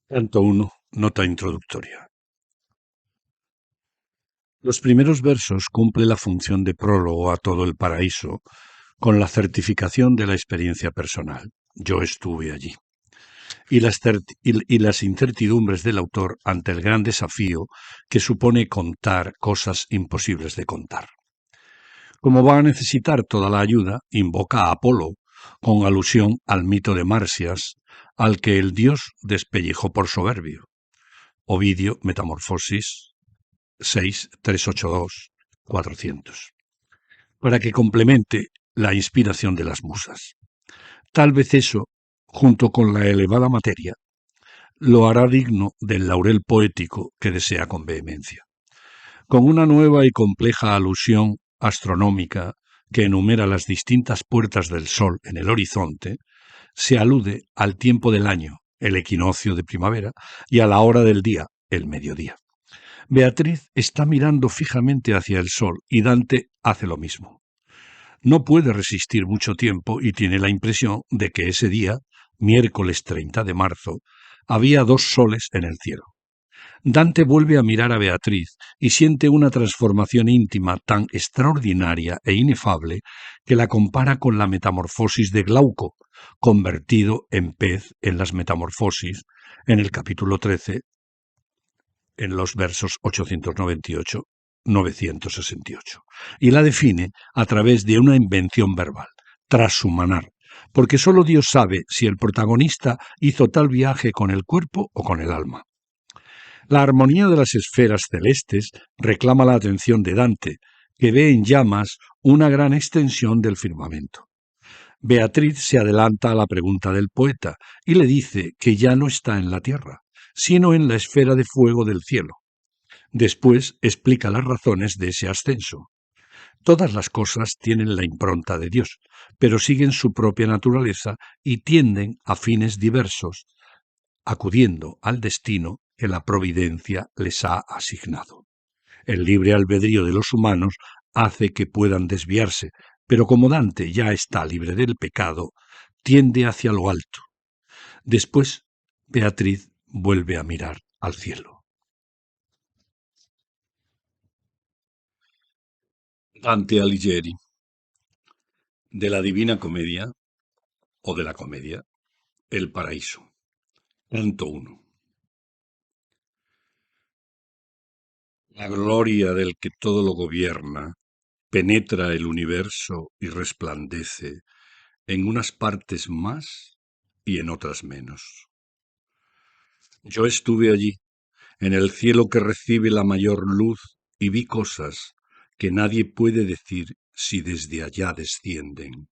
Canto 1, nota introductoria. Los primeros versos cumplen la función de prólogo a todo el paraíso, con la certificación de la experiencia personal. Yo estuve allí. Y las incertidumbres del autor ante el gran desafío que supone contar cosas imposibles de contar. Como va a necesitar toda la ayuda, invoca a Apolo, con alusión al mito de Marsias, al que el dios despellejó por soberbio. Ovidio, Metamorfosis 6, 382, 400, para que complemente la inspiración de las musas. Tal vez eso, junto con la elevada materia, lo hará digno del laurel poético que desea con vehemencia. Con una nueva y compleja alusión astronómica que enumera las distintas puertas del sol en el horizonte, se alude al tiempo del año, el equinoccio de primavera, y a la hora del día, el mediodía. Beatriz está mirando fijamente hacia el sol y Dante hace lo mismo. No puede resistir mucho tiempo y tiene la impresión de que ese día, miércoles 30 de marzo, había dos soles en el cielo. Dante vuelve a mirar a Beatriz y siente una transformación íntima tan extraordinaria e inefable que la compara con la metamorfosis de Glauco, convertido en pez en las metamorfosis, en el capítulo 13, en los versos 898-968, y la define a través de una invención verbal, transhumanar, porque sólo Dios sabe si el protagonista hizo tal viaje con el cuerpo o con el alma. La armonía de las esferas celestes reclama la atención de Dante, que ve en llamas una gran extensión del firmamento. Beatriz se adelanta a la pregunta del poeta y le dice que ya no está en la tierra, sino en la esfera de fuego del cielo. Después explica las razones de ese ascenso. Todas las cosas tienen la impronta de Dios, pero siguen su propia naturaleza y tienden a fines diversos, acudiendo al destino que la providencia les ha asignado. El libre albedrío de los humanos hace que puedan desviarse, pero como Dante ya está libre del pecado, tiende hacia lo alto. Después, Beatriz vuelve a mirar al cielo. Dante Alighieri, de la Divina Comedia, o de la Comedia, El Paraíso. Canto 1. La gloria del que todo lo gobierna penetra el universo y resplandece en unas partes más y en otras menos. Yo estuve allí, en el cielo que recibe la mayor luz, y vi cosas que nadie puede decir si desde allá descienden.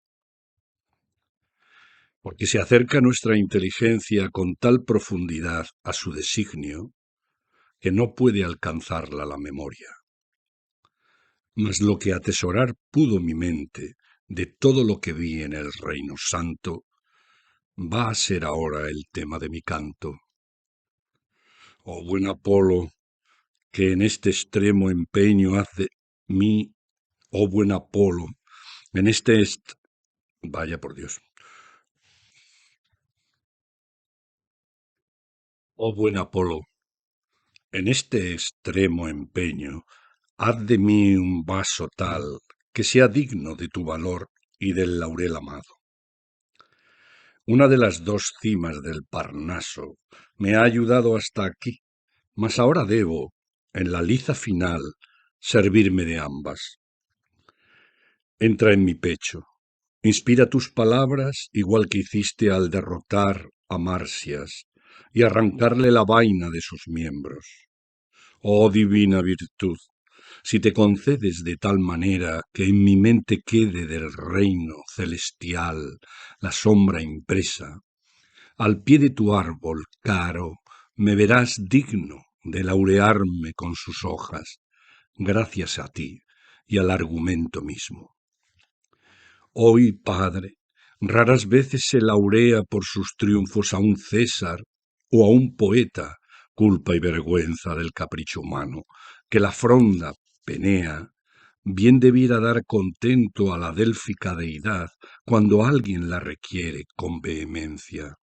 Porque se acerca nuestra inteligencia con tal profundidad a su designio que no puede alcanzarla la memoria. Mas lo que atesorar pudo mi mente de todo lo que vi en el reino santo, va a ser ahora el tema de mi canto. Oh buen Apolo, que en este extremo empeño haz de mí, oh buen Apolo, en vaya por Dios. Oh buen Apolo, en este extremo empeño, haz de mí un vaso tal que sea digno de tu valor y del laurel amado. Una de las dos cimas del Parnaso me ha ayudado hasta aquí, mas ahora debo, en la liza final, servirme de ambas. Entra en mi pecho, inspira tus palabras igual que hiciste al derrotar a Marsias y arrancarle la vaina de sus miembros. Oh divina virtud, si te concedes de tal manera que en mi mente quede del reino celestial la sombra impresa, al pie de tu árbol, caro, me verás digno de laurearme con sus hojas, gracias a ti y al argumento mismo. Hoy, Padre, raras veces se laurea por sus triunfos a un César o a un poeta, culpa y vergüenza del capricho humano, que la fronda Penea bien debiera dar contento a la délfica deidad cuando alguien la requiere con vehemencia.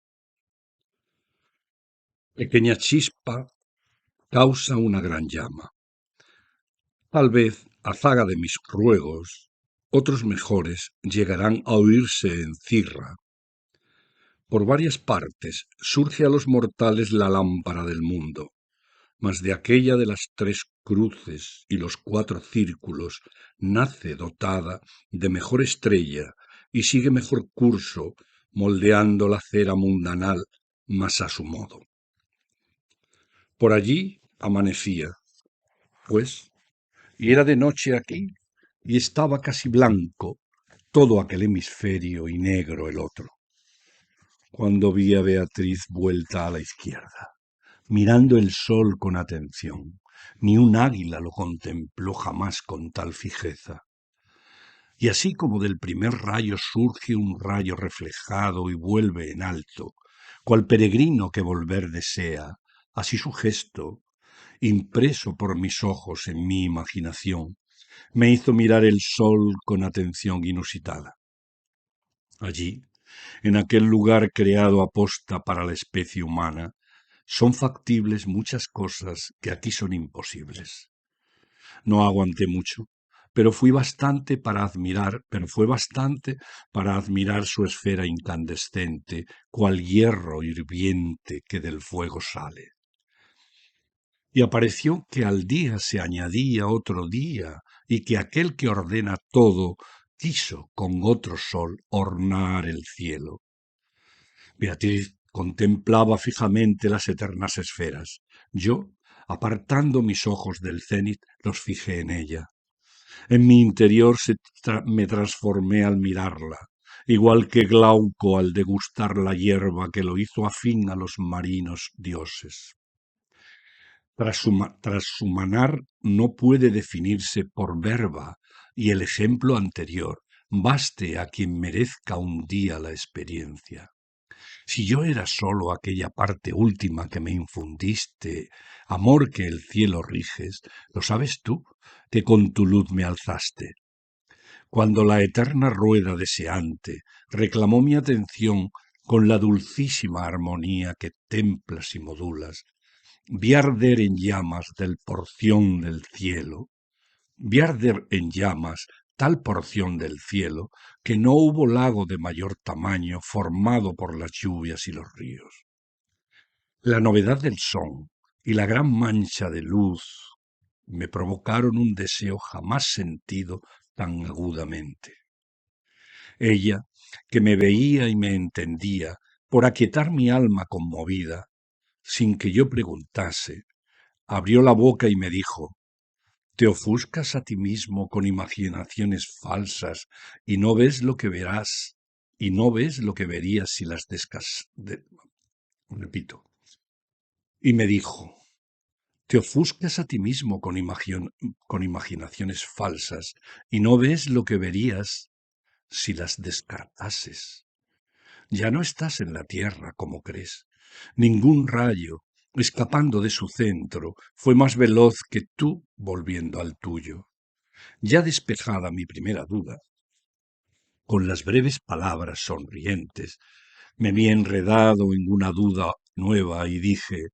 Pequeña chispa causa una gran llama. Tal vez, a zaga de mis ruegos, otros mejores llegarán a oírse en Cirra. Por varias partes surge a los mortales la lámpara del mundo, mas de aquella de las tres cruces y los cuatro círculos nace dotada de mejor estrella y sigue mejor curso, moldeando la cera mundanal más a su modo. Por allí amanecía, pues, y era de noche aquí, y estaba casi blanco todo aquel hemisferio y negro el otro, cuando vi a Beatriz vuelta a la izquierda, mirando el sol con atención. Ni un águila lo contempló jamás con tal fijeza. Y así como del primer rayo surge un rayo reflejado y vuelve en alto, cual peregrino que volver desea, así su gesto, impreso por mis ojos en mi imaginación, me hizo mirar el sol con atención inusitada. Allí, en aquel lugar creado aposta para la especie humana, son factibles muchas cosas que aquí son imposibles. No aguanté mucho, pero fue bastante para admirar su esfera incandescente, cual hierro hirviente que del fuego sale. Y apareció que al día se añadía otro día, y que aquel que ordena todo quiso con otro sol ornar el cielo. Beatriz contemplaba fijamente las eternas esferas. Yo, apartando mis ojos del cénit, los fijé en ella. En mi interior me transformé al mirarla, igual que Glauco al degustar la hierba que lo hizo afín a los marinos dioses. Tras su manar no puede definirse por verba, y el ejemplo anterior baste a quien merezca un día la experiencia. Si yo era sólo aquella parte última que me infundiste, amor que el cielo riges, lo sabes tú, que con tu luz me alzaste. Cuando la eterna rueda deseante reclamó mi atención con la dulcísima armonía que templas y modulas, vi arder en llamas del porción del cielo, vi arder en llamas tal porción del cielo que no hubo lago de mayor tamaño formado por las lluvias y los ríos. La novedad del son y la gran mancha de luz me provocaron un deseo jamás sentido tan agudamente. Ella, que me veía y me entendía, por aquietar mi alma conmovida, sin que yo preguntase, abrió la boca y me dijo: ¿te ofuscas a ti mismo con imaginaciones falsas y no ves lo que verás y no ves lo que verías si las repito? Y me dijo: ¿te ofuscas a ti mismo con imaginaciones falsas y no ves lo que verías si las descartases? Ya no estás en la tierra como crees. Ningún rayo, escapando de su centro, fue más veloz que tú volviendo al tuyo. Ya despejada mi primera duda, con las breves palabras sonrientes, me vi enredado en una duda nueva y dije: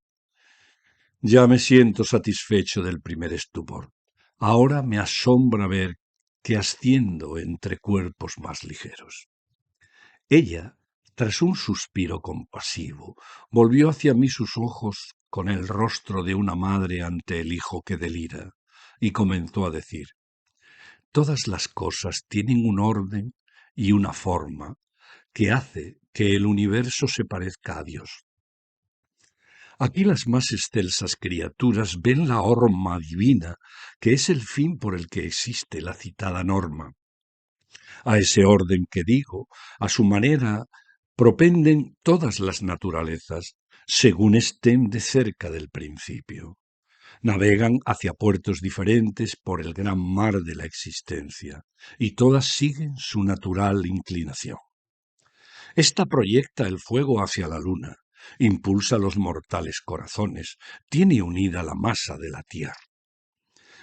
ya me siento satisfecho del primer estupor. Ahora me asombra ver que asciendo entre cuerpos más ligeros. Ella, tras un suspiro compasivo, volvió hacia mí sus ojos con el rostro de una madre ante el hijo que delira, y comenzó a decir: todas las cosas tienen un orden y una forma que hace que el universo se parezca a Dios. Aquí las más excelsas criaturas ven la horma divina, que es el fin por el que existe la citada norma. A ese orden que digo, a su manera, propenden todas las naturalezas, según estén de cerca del principio. Navegan hacia puertos diferentes por el gran mar de la existencia, y todas siguen su natural inclinación. Esta proyecta el fuego hacia la luna, impulsa los mortales corazones, tiene unida la masa de la tierra.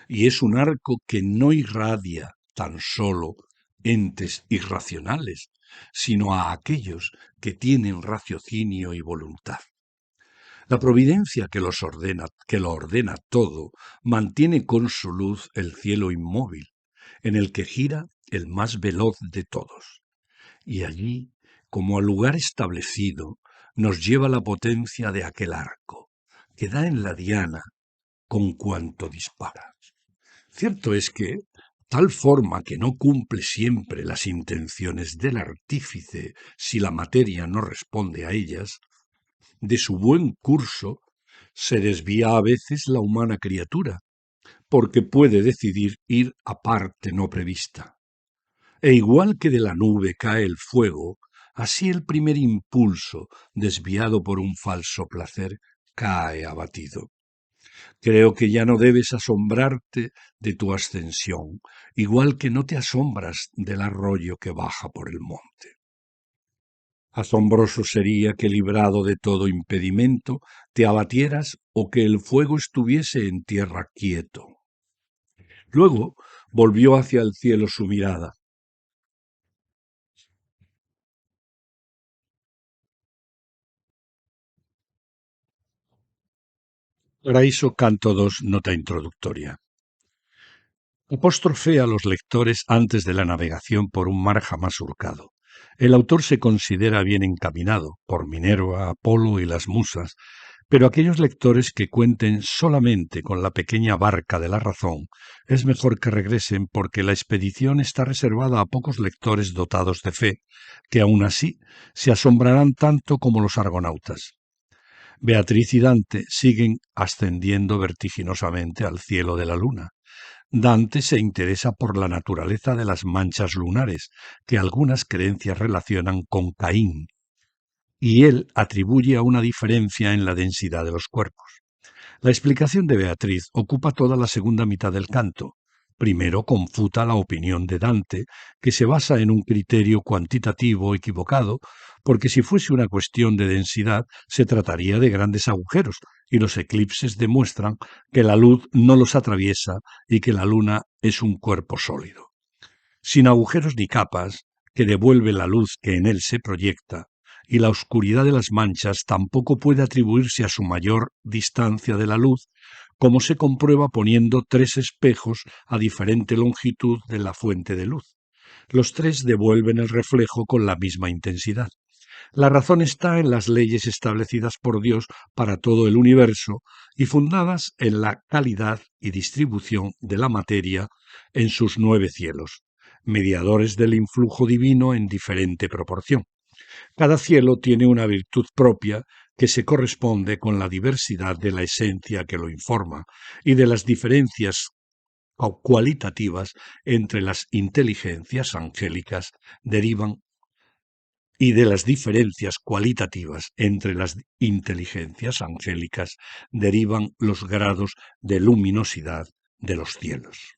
Y es un arco que no irradia tan solo entes irracionales, sino a aquellos que tienen raciocinio y voluntad. La providencia que lo ordena todo, mantiene con su luz el cielo inmóvil, en el que gira el más veloz de todos. Y allí, como al lugar establecido, nos lleva la potencia de aquel arco, que da en la diana con cuanto dispara. Cierto es que, tal forma que no cumple siempre las intenciones del artífice si la materia no responde a ellas, de su buen curso se desvía a veces la humana criatura, porque puede decidir ir a parte no prevista. E igual que de la nube cae el fuego, así el primer impulso, desviado por un falso placer, cae abatido. Creo que ya no debes asombrarte de tu ascensión, igual que no te asombras del arroyo que baja por el monte. Asombroso sería que librado de todo impedimento te abatieras o que el fuego estuviese en tierra quieto. Luego volvió hacia el cielo su mirada. Paraíso canto 2, nota introductoria. Apóstrofe a los lectores antes de la navegación por un mar jamás surcado. El autor se considera bien encaminado por Minerva, Apolo y las musas, pero aquellos lectores que cuenten solamente con la pequeña barca de la razón, es mejor que regresen porque la expedición está reservada a pocos lectores dotados de fe, que aun así se asombrarán tanto como los argonautas. Beatriz y Dante siguen ascendiendo vertiginosamente al cielo de la luna. Dante se interesa por la naturaleza de las manchas lunares, que algunas creencias relacionan con Caín, y él atribuye a una diferencia en la densidad de los cuerpos. La explicación de Beatriz ocupa toda la segunda mitad del canto. Primero confuta la opinión de Dante, que se basa en un criterio cuantitativo equivocado, porque si fuese una cuestión de densidad se trataría de grandes agujeros, y los eclipses demuestran que la luz no los atraviesa y que la luna es un cuerpo sólido. Sin agujeros ni capas, que devuelve la luz que en él se proyecta, y la oscuridad de las manchas tampoco puede atribuirse a su mayor distancia de la luz, como se comprueba poniendo tres espejos a diferente longitud de la fuente de luz. Los tres devuelven el reflejo con la misma intensidad. La razón está en las leyes establecidas por Dios para todo el universo y fundadas en la calidad y distribución de la materia en sus 9 cielos, mediadores del influjo divino en diferente proporción. Cada cielo tiene una virtud propia que se corresponde con la diversidad de la esencia que lo informa y de las diferencias cualitativas entre las inteligencias angélicas derivan y de las diferencias cualitativas entre las inteligencias angélicas derivan los grados de luminosidad de los cielos.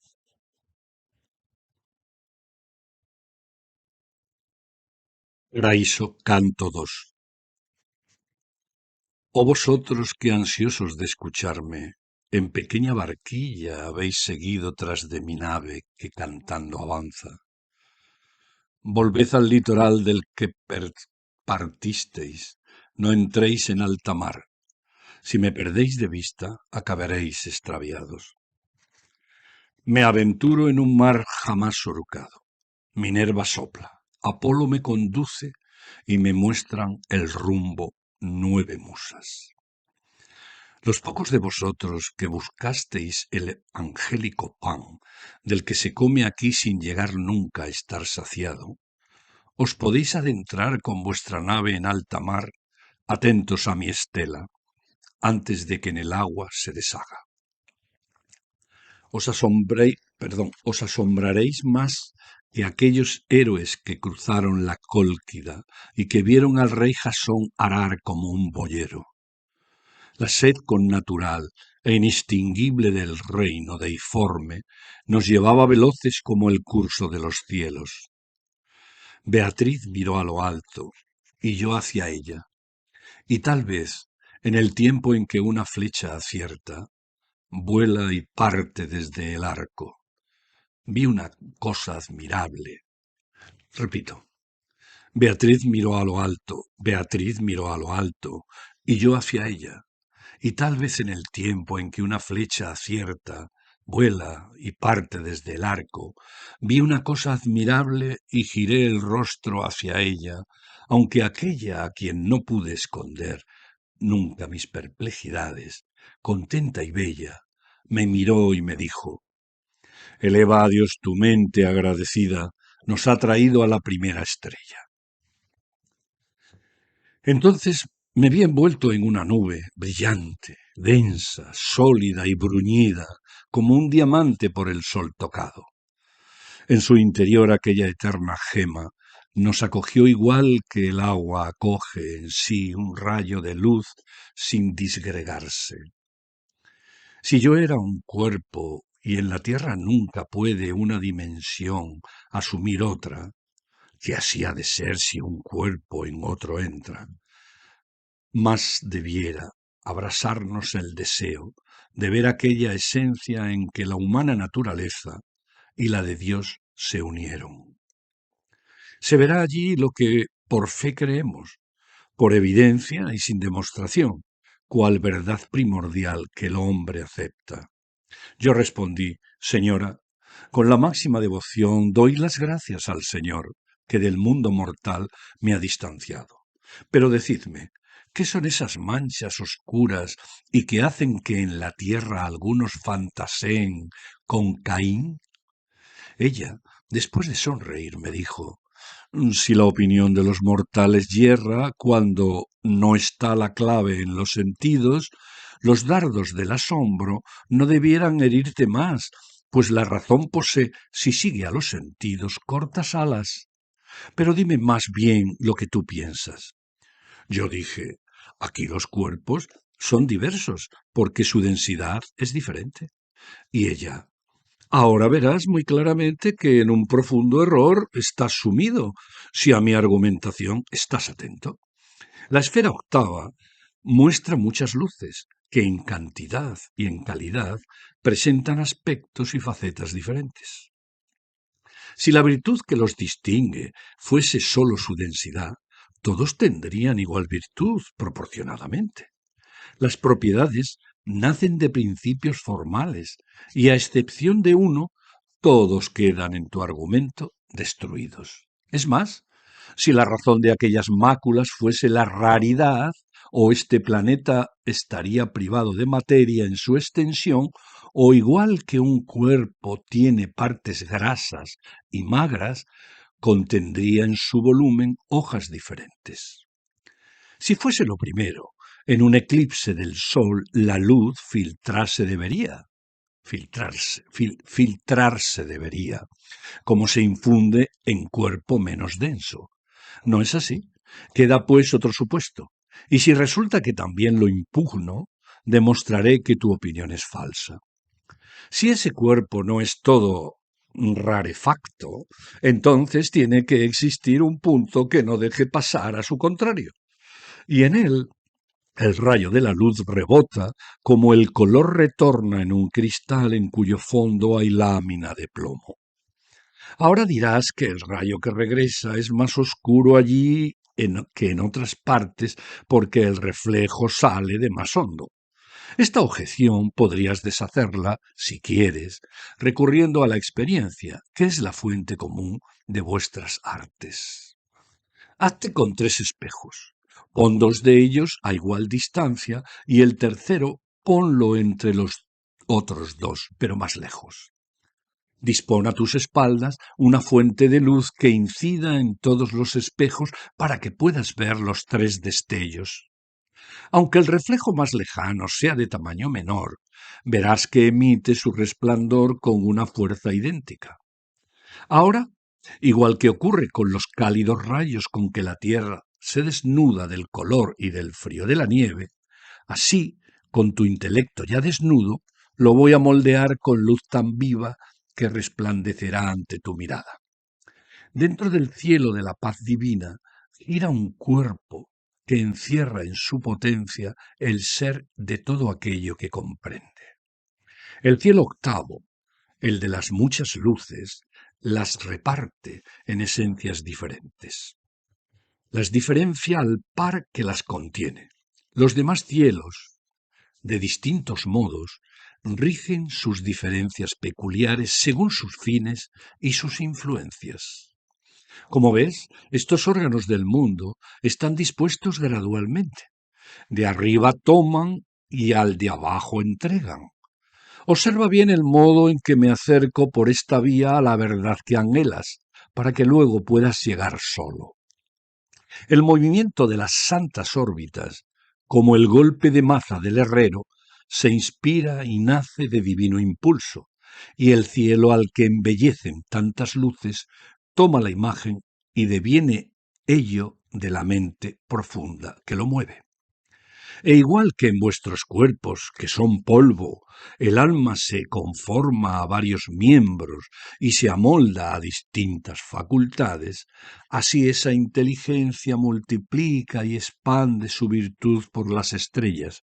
Paraíso, canto 2. Oh vosotros que ansiosos de escucharme, en pequeña barquilla habéis seguido tras de mi nave que cantando avanza. Volved al litoral del que partisteis, no entréis en alta mar. Si me perdéis de vista, acabaréis extraviados. Me aventuro en un mar jamás surcado. Minerva sopla, Apolo me conduce y me muestran el rumbo 9 musas. Los pocos de vosotros que buscasteis el angélico pan, del que se come aquí sin llegar nunca a estar saciado, os podéis adentrar con vuestra nave en alta mar, atentos a mi estela, antes de que en el agua se deshaga. Os asombraréis más que aquellos héroes que cruzaron la Cólquida y que vieron al rey Jasón arar como un boyero. La sed connatural e inextinguible del reino deiforme nos llevaba veloces como el curso de los cielos. Beatriz miró a lo alto, y yo hacia ella, y tal vez, en el tiempo en que una flecha acierta, vuela y parte desde el arco. Vi una cosa admirable. Repito, Beatriz miró a lo alto, Beatriz miró a lo alto, y yo hacia ella, y tal vez en el tiempo en que una flecha acierta, vuela y parte desde el arco, vi una cosa admirable y giré el rostro hacia ella, aunque aquella a quien no pude esconder nunca mis perplejidades, contenta y bella, me miró y me dijo: eleva a Dios tu mente agradecida, nos ha traído a la primera estrella. Entonces me vi envuelto en una nube brillante, densa, sólida y bruñida, como un diamante por el sol tocado. En su interior aquella eterna gema nos acogió igual que el agua acoge en sí un rayo de luz sin disgregarse. Si yo era un cuerpo y en la tierra nunca puede una dimensión asumir otra, que así ha de ser si un cuerpo en otro entra, más debiera abrasarnos el deseo de ver aquella esencia en que la humana naturaleza y la de Dios se unieron. Se verá allí lo que por fe creemos, por evidencia y sin demostración, cual verdad primordial que el hombre acepta. Yo respondí: señora, con la máxima devoción doy las gracias al Señor, que del mundo mortal me ha distanciado. Pero decidme, ¿qué son esas manchas oscuras y que hacen que en la tierra algunos fantaseen con Caín? Ella, después de sonreír, me dijo: si la opinión de los mortales yerra cuando no está la clave en los sentidos, los dardos del asombro no debieran herirte más, pues la razón posee, si sigue a los sentidos, cortas alas. Pero dime más bien lo que tú piensas. Yo dije: aquí los cuerpos son diversos, porque su densidad es diferente. Y ella: ahora verás muy claramente que en un profundo error estás sumido, si a mi argumentación estás atento. La esfera octava muestra muchas luces que en cantidad y en calidad presentan aspectos y facetas diferentes. Si la virtud que los distingue fuese sólo su densidad, todos tendrían igual virtud proporcionadamente. Las propiedades nacen de principios formales y, a excepción de uno, todos quedan en tu argumento destruidos. Es más, si la razón de aquellas máculas fuese la raridad, o este planeta estaría privado de materia en su extensión, o igual que un cuerpo tiene partes grasas y magras, contendría en su volumen hojas diferentes. Si fuese lo primero, en un eclipse del sol la luz filtrarse debería, como se infunde en cuerpo menos denso. ¿No es así? Queda pues otro supuesto. Y si resulta que también lo impugno, demostraré que tu opinión es falsa. Si ese cuerpo no es todo rarefacto, entonces tiene que existir un punto que no deje pasar a su contrario. Y en él el rayo de la luz rebota como el color retorna en un cristal en cuyo fondo hay lámina de plomo. Ahora dirás que el rayo que regresa es más oscuro allí que en otras partes porque el reflejo sale de más hondo. Esta objeción podrías deshacerla, si quieres, recurriendo a la experiencia, que es la fuente común de vuestras artes. Hazte con 3 espejos. Pon 2 de ellos a igual distancia y el tercero ponlo entre los otros 2, pero más lejos. Dispón a tus espaldas una fuente de luz que incida en todos los espejos para que puedas ver los 3 destellos. Aunque el reflejo más lejano sea de tamaño menor, verás que emite su resplandor con una fuerza idéntica. Ahora, igual que ocurre con los cálidos rayos con que la tierra se desnuda del color y del frío de la nieve, así, con tu intelecto ya desnudo, lo voy a moldear con luz tan viva que resplandecerá ante tu mirada. Dentro del cielo de la paz divina gira un cuerpo que encierra en su potencia el ser de todo aquello que comprende. El cielo octavo, el de las muchas luces, las reparte en esencias diferentes. Las diferencia al par que las contiene. Los demás cielos, de distintos modos, rigen sus diferencias peculiares según sus fines y sus influencias. Como ves, estos órganos del mundo están dispuestos gradualmente. De arriba toman y al de abajo entregan. Observa bien el modo en que me acerco por esta vía a la verdad que anhelas, para que luego puedas llegar solo. El movimiento de las santas órbitas, como el golpe de maza del herrero, se inspira y nace de divino impulso, y el cielo al que embellecen tantas luces toma la imagen y deviene ello de la mente profunda que lo mueve. E igual que en vuestros cuerpos, que son polvo, el alma se conforma a varios miembros y se amolda a distintas facultades, así esa inteligencia multiplica y expande su virtud por las estrellas,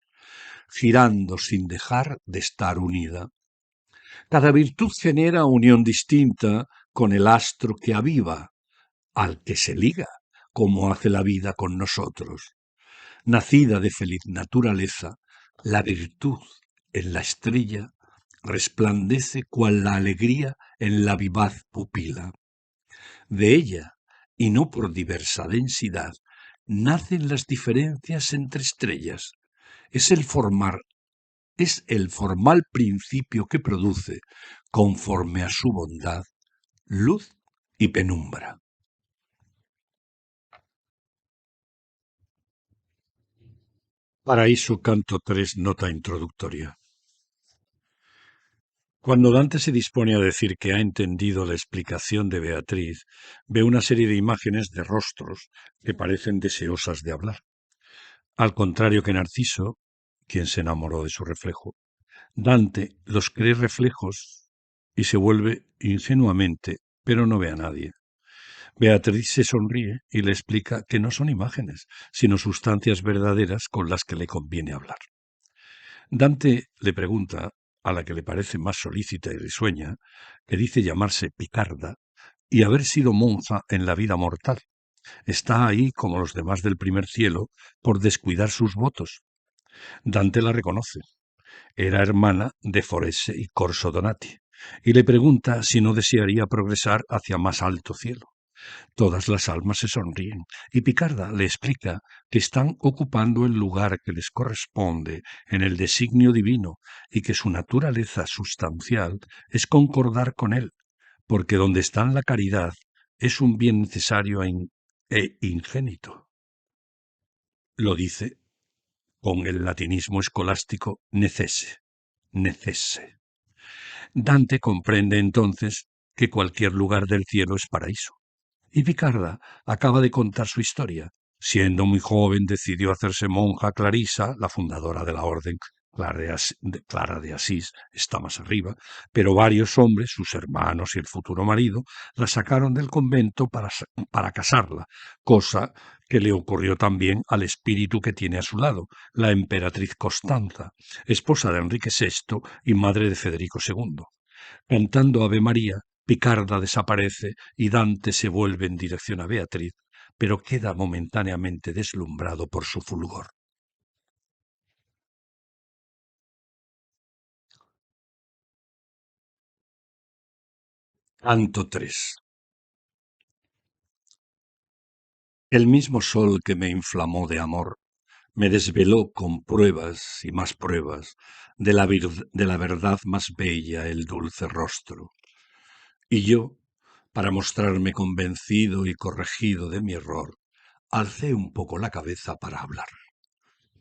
girando sin dejar de estar unida. Cada virtud genera unión distinta con el astro que aviva, al que se liga, como hace la vida con nosotros. Nacida de feliz naturaleza, la virtud en la estrella resplandece cual la alegría en la vivaz pupila. De ella, y no por diversa densidad, nacen las diferencias entre estrellas. Es el formal principio que produce, conforme a su bondad, luz y penumbra. Paraíso, canto 3, nota introductoria. Cuando Dante se dispone a decir que ha entendido la explicación de Beatriz, ve una serie de imágenes de rostros que parecen deseosas de hablar. Al contrario que Narciso, quien se enamoró de su reflejo, Dante los cree reflejos y se vuelve ingenuamente, pero no ve a nadie. Beatriz se sonríe y le explica que no son imágenes, sino sustancias verdaderas con las que le conviene hablar. Dante le pregunta, a la que le parece más solícita y risueña, que dice llamarse Picarda y haber sido monja en la vida mortal. Está ahí, como los demás del primer cielo, por descuidar sus votos. Dante la reconoce. Era hermana de Forese y Corso Donati, y le pregunta si no desearía progresar hacia más alto cielo. Todas las almas se sonríen, y Picarda le explica que están ocupando el lugar que les corresponde en el designio divino y que su naturaleza sustancial es concordar con él, porque donde está la caridad es un bien necesario e ingénito. Lo dice con el latinismo escolástico necesse. Dante comprende entonces que cualquier lugar del cielo es paraíso. Y Picarda acaba de contar su historia. Siendo muy joven decidió hacerse monja clarisa, la fundadora de la orden. Clara de Asís está más arriba, pero varios hombres, sus hermanos y el futuro marido, la sacaron del convento para casarla, cosa que le ocurrió también al espíritu que tiene a su lado, la emperatriz Constanza, esposa de Enrique VI y madre de Federico II. Cantando Ave María, Picarda desaparece y Dante se vuelve en dirección a Beatriz, pero queda momentáneamente deslumbrado por su fulgor. Canto 3. El mismo sol que me inflamó de amor me desveló con pruebas y más pruebas de la verdad más bella el dulce rostro. Y yo, para mostrarme convencido y corregido de mi error, alcé un poco la cabeza para hablar.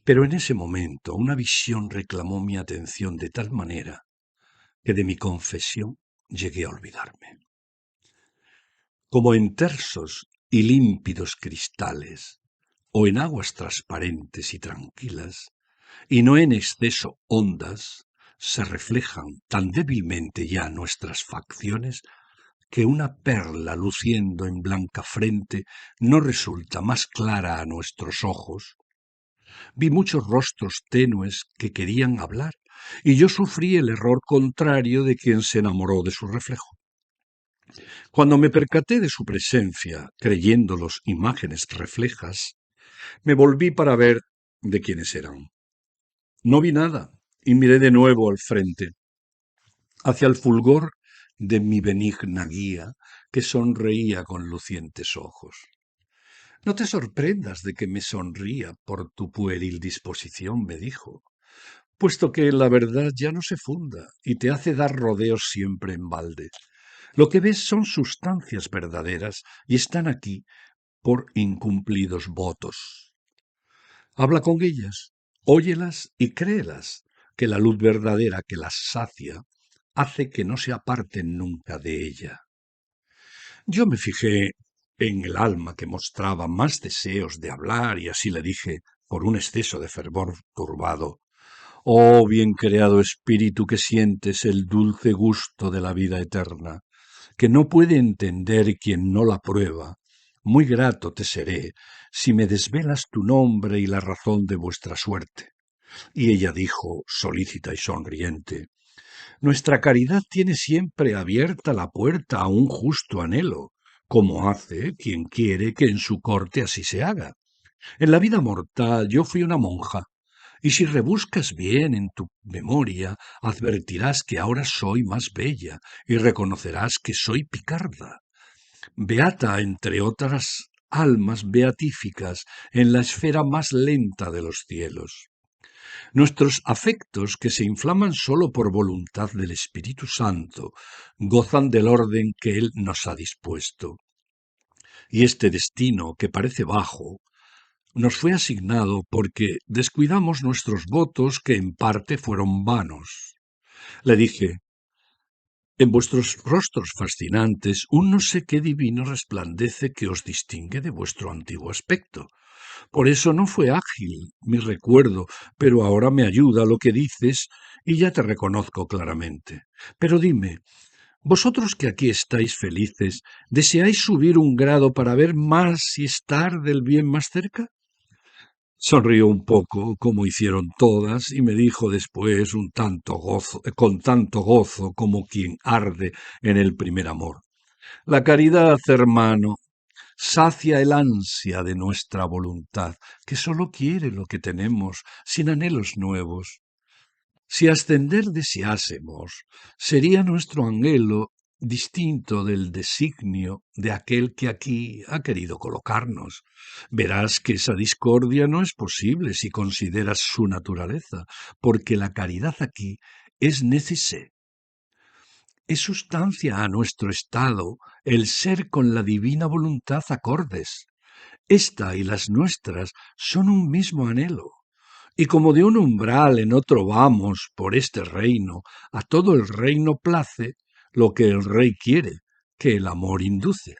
Pero en ese momento una visión reclamó mi atención de tal manera que de mi confesión llegué a olvidarme. Como en tersos y límpidos cristales, o en aguas transparentes y tranquilas, y no en exceso hondas, se reflejan tan débilmente ya nuestras facciones que una perla luciendo en blanca frente no resulta más clara a nuestros ojos. Vi muchos rostros tenues que querían hablar, y yo sufrí el error contrario de quien se enamoró de su reflejo. Cuando me percaté de su presencia, creyéndolos imágenes reflejas, me volví para ver de quiénes eran. No vi nada y miré de nuevo al frente, hacia el fulgor de mi benigna guía, que sonreía con lucientes ojos. No te sorprendas de que me sonría por tu pueril disposición, me dijo, puesto que la verdad ya no se funda y te hace dar rodeos siempre en balde. Lo que ves son sustancias verdaderas y están aquí por incumplidos votos. Habla con ellas, óyelas y créelas, que la luz verdadera que las sacia hace que no se aparten nunca de ella. Yo me fijé en el alma que mostraba más deseos de hablar y así le dije, por un exceso de fervor turbado, oh bien creado espíritu que sientes el dulce gusto de la vida eterna, que no puede entender quien no la prueba. Muy grato te seré si me desvelas tu nombre y la razón de vuestra suerte. Y ella dijo, solícita y sonriente, nuestra caridad tiene siempre abierta la puerta a un justo anhelo, como hace quien quiere que en su corte así se haga. En la vida mortal yo fui una monja, y si rebuscas bien en tu memoria, advertirás que ahora soy más bella y reconocerás que soy picarda. Beata entre otras almas beatíficas en la esfera más lenta de los cielos. Nuestros afectos, que se inflaman sólo por voluntad del Espíritu Santo, gozan del orden que Él nos ha dispuesto. Y este destino, que parece bajo, nos fue asignado porque descuidamos nuestros votos que en parte fueron vanos. Le dije, en vuestros rostros fascinantes un no sé qué divino resplandece que os distingue de vuestro antiguo aspecto. Por eso no fue ágil mi recuerdo, pero ahora me ayuda lo que dices y ya te reconozco claramente. Pero dime, vosotros que aquí estáis felices, ¿deseáis subir un grado para ver más y estar del bien más cerca? Sonrió un poco, como hicieron todas, y me dijo después con tanto gozo como quien arde en el primer amor. La caridad, hermano, sacia el ansia de nuestra voluntad, que sólo quiere lo que tenemos, sin anhelos nuevos. Si ascender deseásemos, sería nuestro anhelo distinto del designio de aquel que aquí ha querido colocarnos. Verás que esa discordia no es posible si consideras su naturaleza, porque la caridad aquí es necesaria. Es sustancia a nuestro estado el ser con la divina voluntad acordes. Esta y las nuestras son un mismo anhelo. Y como de un umbral en otro vamos por este reino, a todo el reino place lo que el rey quiere, que el amor induce.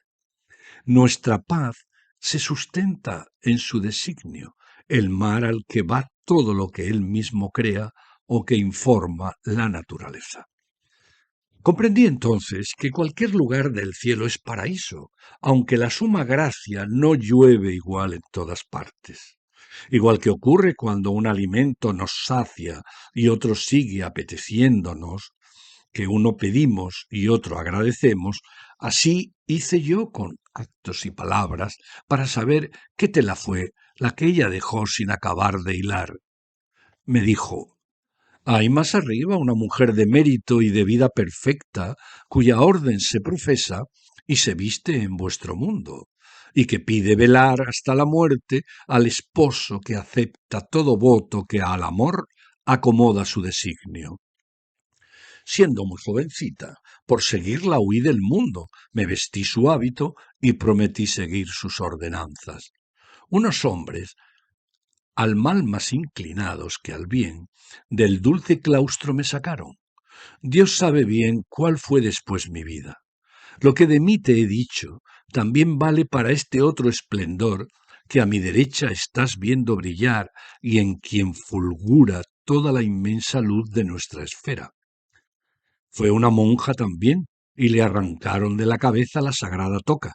Nuestra paz se sustenta en su designio, el mar al que va todo lo que él mismo crea o que informa la naturaleza. Comprendí entonces que cualquier lugar del cielo es paraíso, aunque la suma gracia no llueve igual en todas partes. Igual que ocurre cuando un alimento nos sacia y otro sigue apeteciéndonos, que uno pedimos y otro agradecemos, así hice yo con actos y palabras para saber qué tela fue la que ella dejó sin acabar de hilar. Me dijo, hay más arriba una mujer de mérito y de vida perfecta, cuya orden se profesa y se viste en vuestro mundo, y que pide velar hasta la muerte al esposo que acepta todo voto que al amor acomoda su designio. Siendo muy jovencita, por seguirla huí del mundo, me vestí su hábito y prometí seguir sus ordenanzas. Unos hombres, al mal más inclinados que al bien, del dulce claustro me sacaron. Dios sabe bien cuál fue después mi vida. Lo que de mí te he dicho también vale para este otro esplendor que a mi derecha estás viendo brillar y en quien fulgura toda la inmensa luz de nuestra esfera. Fue una monja también, y le arrancaron de la cabeza la sagrada toca.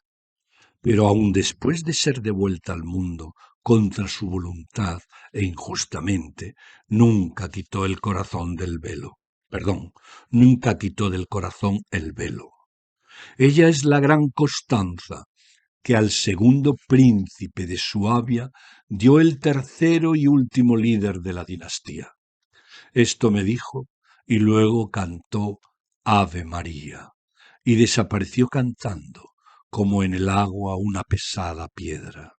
Pero aun después de ser devuelta al mundo contra su voluntad e injustamente, nunca quitó el corazón del velo. Perdón, nunca quitó del corazón el velo. Ella es la gran Constanza, que al segundo príncipe de Suabia dio el tercero y último líder de la dinastía. Esto me dijo, y luego cantó Ave María, y desapareció cantando, como en el agua una pesada piedra.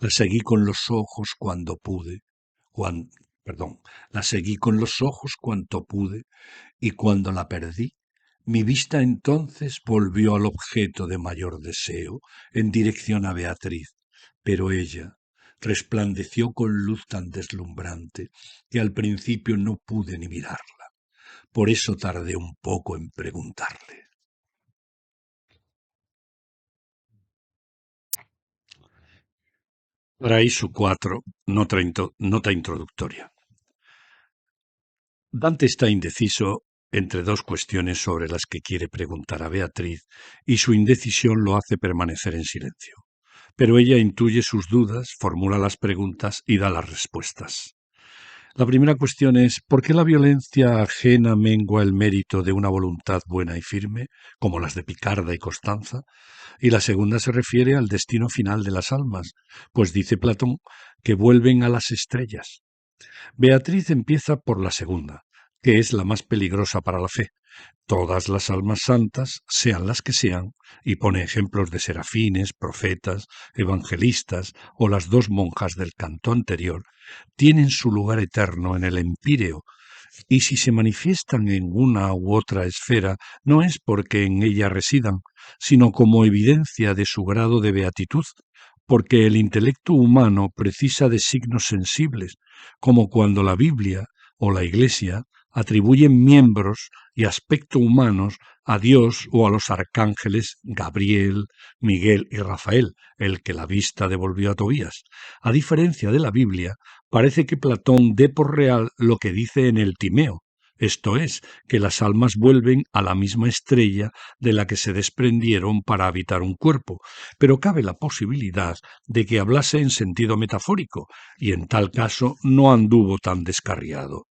La seguí con los ojos cuando pude, cuan- perdón, la seguí con los ojos cuanto pude, y cuando la perdí, mi vista entonces volvió al objeto de mayor deseo, en dirección a Beatriz, pero ella resplandeció con luz tan deslumbrante que al principio no pude ni mirarla. Por eso tardé un poco en preguntarle. Paraíso 4, nota introductoria. Dante está indeciso entre dos cuestiones sobre las que quiere preguntar a Beatriz, y su indecisión lo hace permanecer en silencio. Pero ella intuye sus dudas, formula las preguntas y da las respuestas. La primera cuestión es, ¿por qué la violencia ajena mengua el mérito de una voluntad buena y firme, como las de Picarda y Constanza? Y la segunda se refiere al destino final de las almas, pues dice Platón que vuelven a las estrellas. Beatriz empieza por la segunda, que es la más peligrosa para la fe. Todas las almas santas, sean las que sean, y pone ejemplos de serafines, profetas, evangelistas o las dos monjas del canto anterior, tienen su lugar eterno en el empíreo, y si se manifiestan en una u otra esfera, no es porque en ella residan, sino como evidencia de su grado de beatitud, porque el intelecto humano precisa de signos sensibles, como cuando la Biblia o la Iglesia atribuyen miembros y aspecto humanos a Dios o a los arcángeles Gabriel, Miguel y Rafael, el que la vista devolvió a Tobías. A diferencia de la Biblia, parece que Platón dé por real lo que dice en el Timeo, esto es, que las almas vuelven a la misma estrella de la que se desprendieron para habitar un cuerpo, pero cabe la posibilidad de que hablase en sentido metafórico, y en tal caso no anduvo tan descarriado.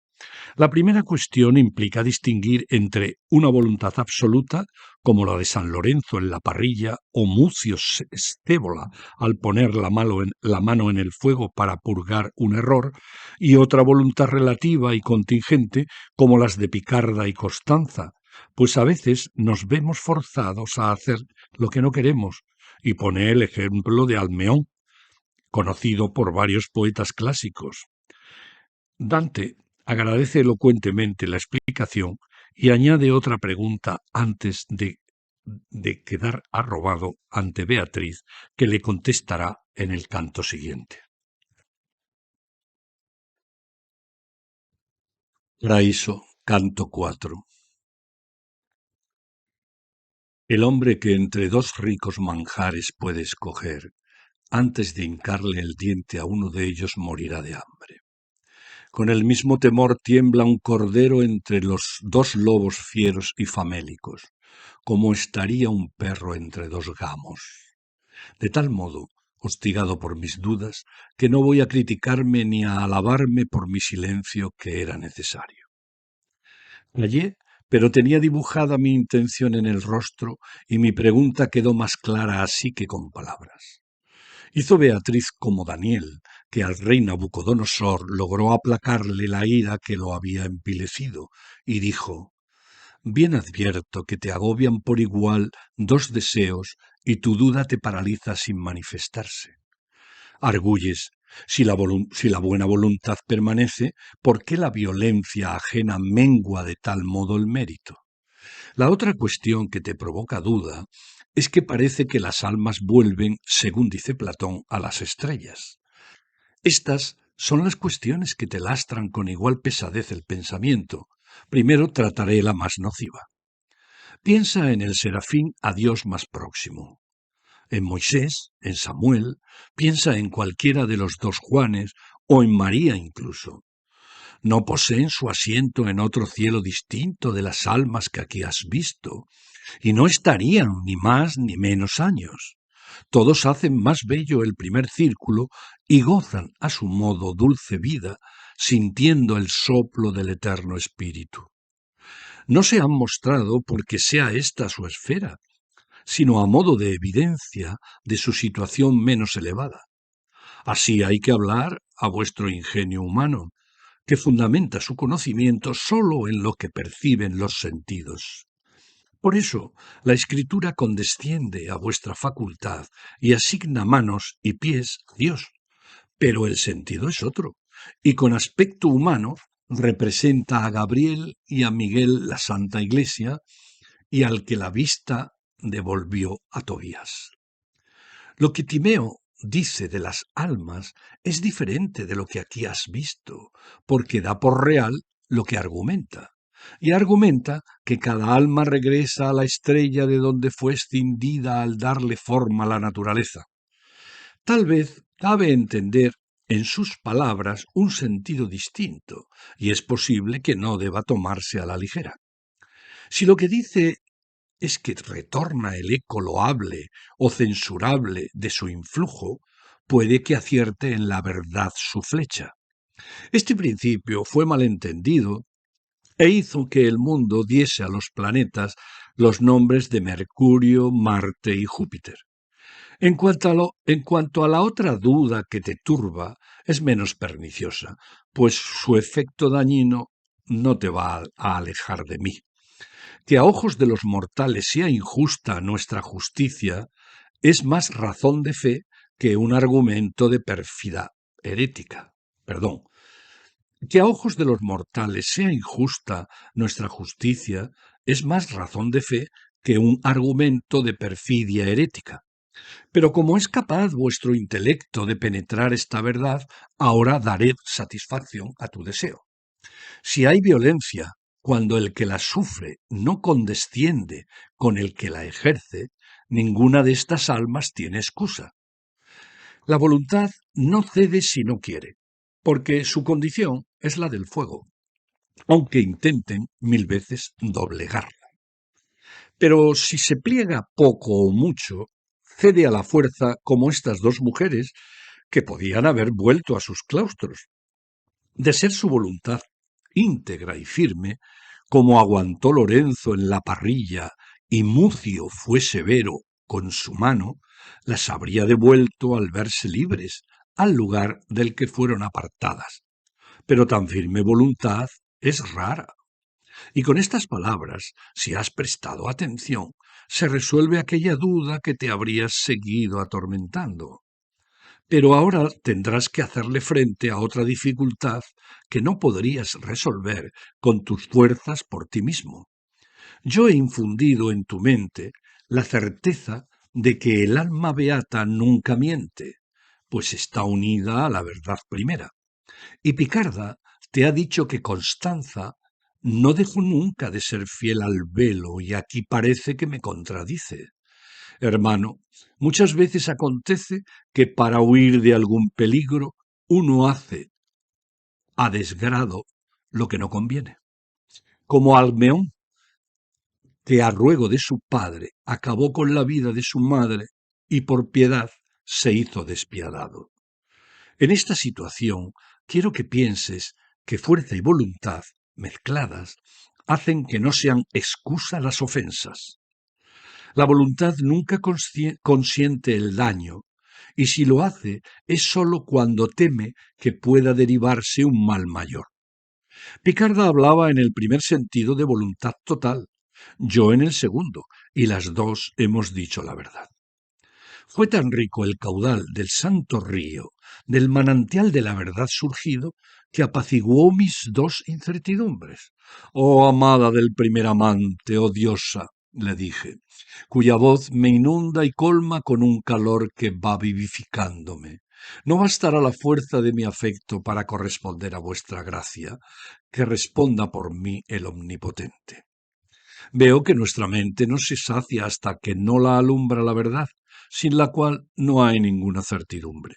La primera cuestión implica distinguir entre una voluntad absoluta, como la de San Lorenzo en la parrilla o Mucio Scévola al poner la mano en el fuego para purgar un error, y otra voluntad relativa y contingente, como las de Picarda y Constanza, pues a veces nos vemos forzados a hacer lo que no queremos, y pone el ejemplo de Almeón, conocido por varios poetas clásicos. Dante agradece elocuentemente la explicación y añade otra pregunta antes de quedar arrobado ante Beatriz, que le contestará en el canto siguiente. Paraíso, canto 4. El hombre que entre dos ricos manjares puede escoger, antes de hincarle el diente a uno de ellos morirá de hambre. Con el mismo temor tiembla un cordero entre los dos lobos fieros y famélicos, como estaría un perro entre dos gamos. De tal modo, hostigado por mis dudas, que no voy a criticarme ni a alabarme por mi silencio que era necesario. Callé, pero tenía dibujada mi intención en el rostro y mi pregunta quedó más clara así que con palabras. Hizo Beatriz como Daniel, que al rey Nabucodonosor logró aplacarle la ira que lo había empilecido, y dijo: Bien advierto que te agobian por igual dos deseos y tu duda te paraliza sin manifestarse. Arguyes, si la buena voluntad permanece, ¿por qué la violencia ajena mengua de tal modo el mérito? La otra cuestión que te provoca duda es que parece que las almas vuelven, según dice Platón, a las estrellas. Estas son las cuestiones que te lastran con igual pesadez el pensamiento. Primero trataré la más nociva. Piensa en el serafín a Dios más próximo. En Moisés, en Samuel, piensa en cualquiera de los dos Juanes o en María incluso. ¿No poseen su asiento en otro cielo distinto de las almas que aquí has visto? Y no estarían ni más ni menos años. Todos hacen más bello el primer círculo y gozan a su modo dulce vida, sintiendo el soplo del eterno espíritu. No se han mostrado porque sea esta su esfera, sino a modo de evidencia de su situación menos elevada. Así hay que hablar a vuestro ingenio humano. que fundamenta su conocimiento sólo en lo que perciben los sentidos. Por eso, la Escritura condesciende a vuestra facultad y asigna manos y pies a Dios, pero el sentido es otro, y con aspecto humano representa a Gabriel y a Miguel la Santa Iglesia, y al que la vista devolvió a Tobías. Lo que Timeo dice de las almas es diferente de lo que aquí has visto, porque da por real lo que argumenta. Y argumenta que cada alma regresa a la estrella de donde fue escindida al darle forma a la naturaleza. Tal vez cabe entender en sus palabras un sentido distinto, y es posible que no deba tomarse a la ligera. Si lo que dice es que retorna el eco loable o censurable de su influjo, puede que acierte en la verdad su flecha. Este principio fue malentendido e hizo que el mundo diese a los planetas los nombres de Mercurio, Marte y Júpiter. En cuanto a la otra duda que te turba, es menos perniciosa, pues su efecto dañino no te va a alejar de mí. Que a ojos de los mortales sea injusta nuestra justicia es más razón de fe que un argumento de pérfida herética. Perdón. Que a ojos de los mortales sea injusta nuestra justicia es más razón de fe que un argumento de perfidia herética. Pero como es capaz vuestro intelecto de penetrar esta verdad, ahora daré satisfacción a tu deseo. Si hay violencia cuando el que la sufre no condesciende con el que la ejerce, ninguna de estas almas tiene excusa. La voluntad no cede si no quiere, porque su condición es la del fuego, aunque intenten 1000 veces doblegarla. Pero si se pliega poco o mucho, cede a la fuerza como estas dos mujeres que podían haber vuelto a sus claustros. De ser su voluntad íntegra y firme, como aguantó Lorenzo en la parrilla y Mucio fue severo con su mano, las habría devuelto al verse libres, al lugar del que fueron apartadas. Pero tan firme voluntad es rara. Y con estas palabras, si has prestado atención, se resuelve aquella duda que te habrías seguido atormentando. Pero ahora tendrás que hacerle frente a otra dificultad que no podrías resolver con tus fuerzas por ti mismo. Yo he infundido en tu mente la certeza de que el alma beata nunca miente, pues está unida a la verdad primera. Y Picarda te ha dicho que Constanza no dejó nunca de ser fiel al velo y aquí parece que me contradice. Hermano, muchas veces acontece que para huir de algún peligro uno hace a desgrado lo que no conviene. Como Almeón, que a ruego de su padre acabó con la vida de su madre y por piedad se hizo despiadado. En esta situación quiero que pienses que fuerza y voluntad, mezcladas, hacen que no sean excusa las ofensas. La voluntad nunca consiente el daño, y si lo hace es sólo cuando teme que pueda derivarse un mal mayor. Picarda hablaba en el primer sentido de voluntad total, yo en el segundo, y las dos hemos dicho la verdad. Fue tan rico el caudal del santo río, del manantial de la verdad surgido, que apaciguó mis dos incertidumbres. Oh amada del primer amante, oh diosa, le dije, cuya voz me inunda y colma con un calor que va vivificándome. No bastará la fuerza de mi afecto para corresponder a vuestra gracia, que responda por mí el Omnipotente. Veo que nuestra mente no se sacia hasta que no la alumbra la verdad, sin la cual no hay ninguna certidumbre.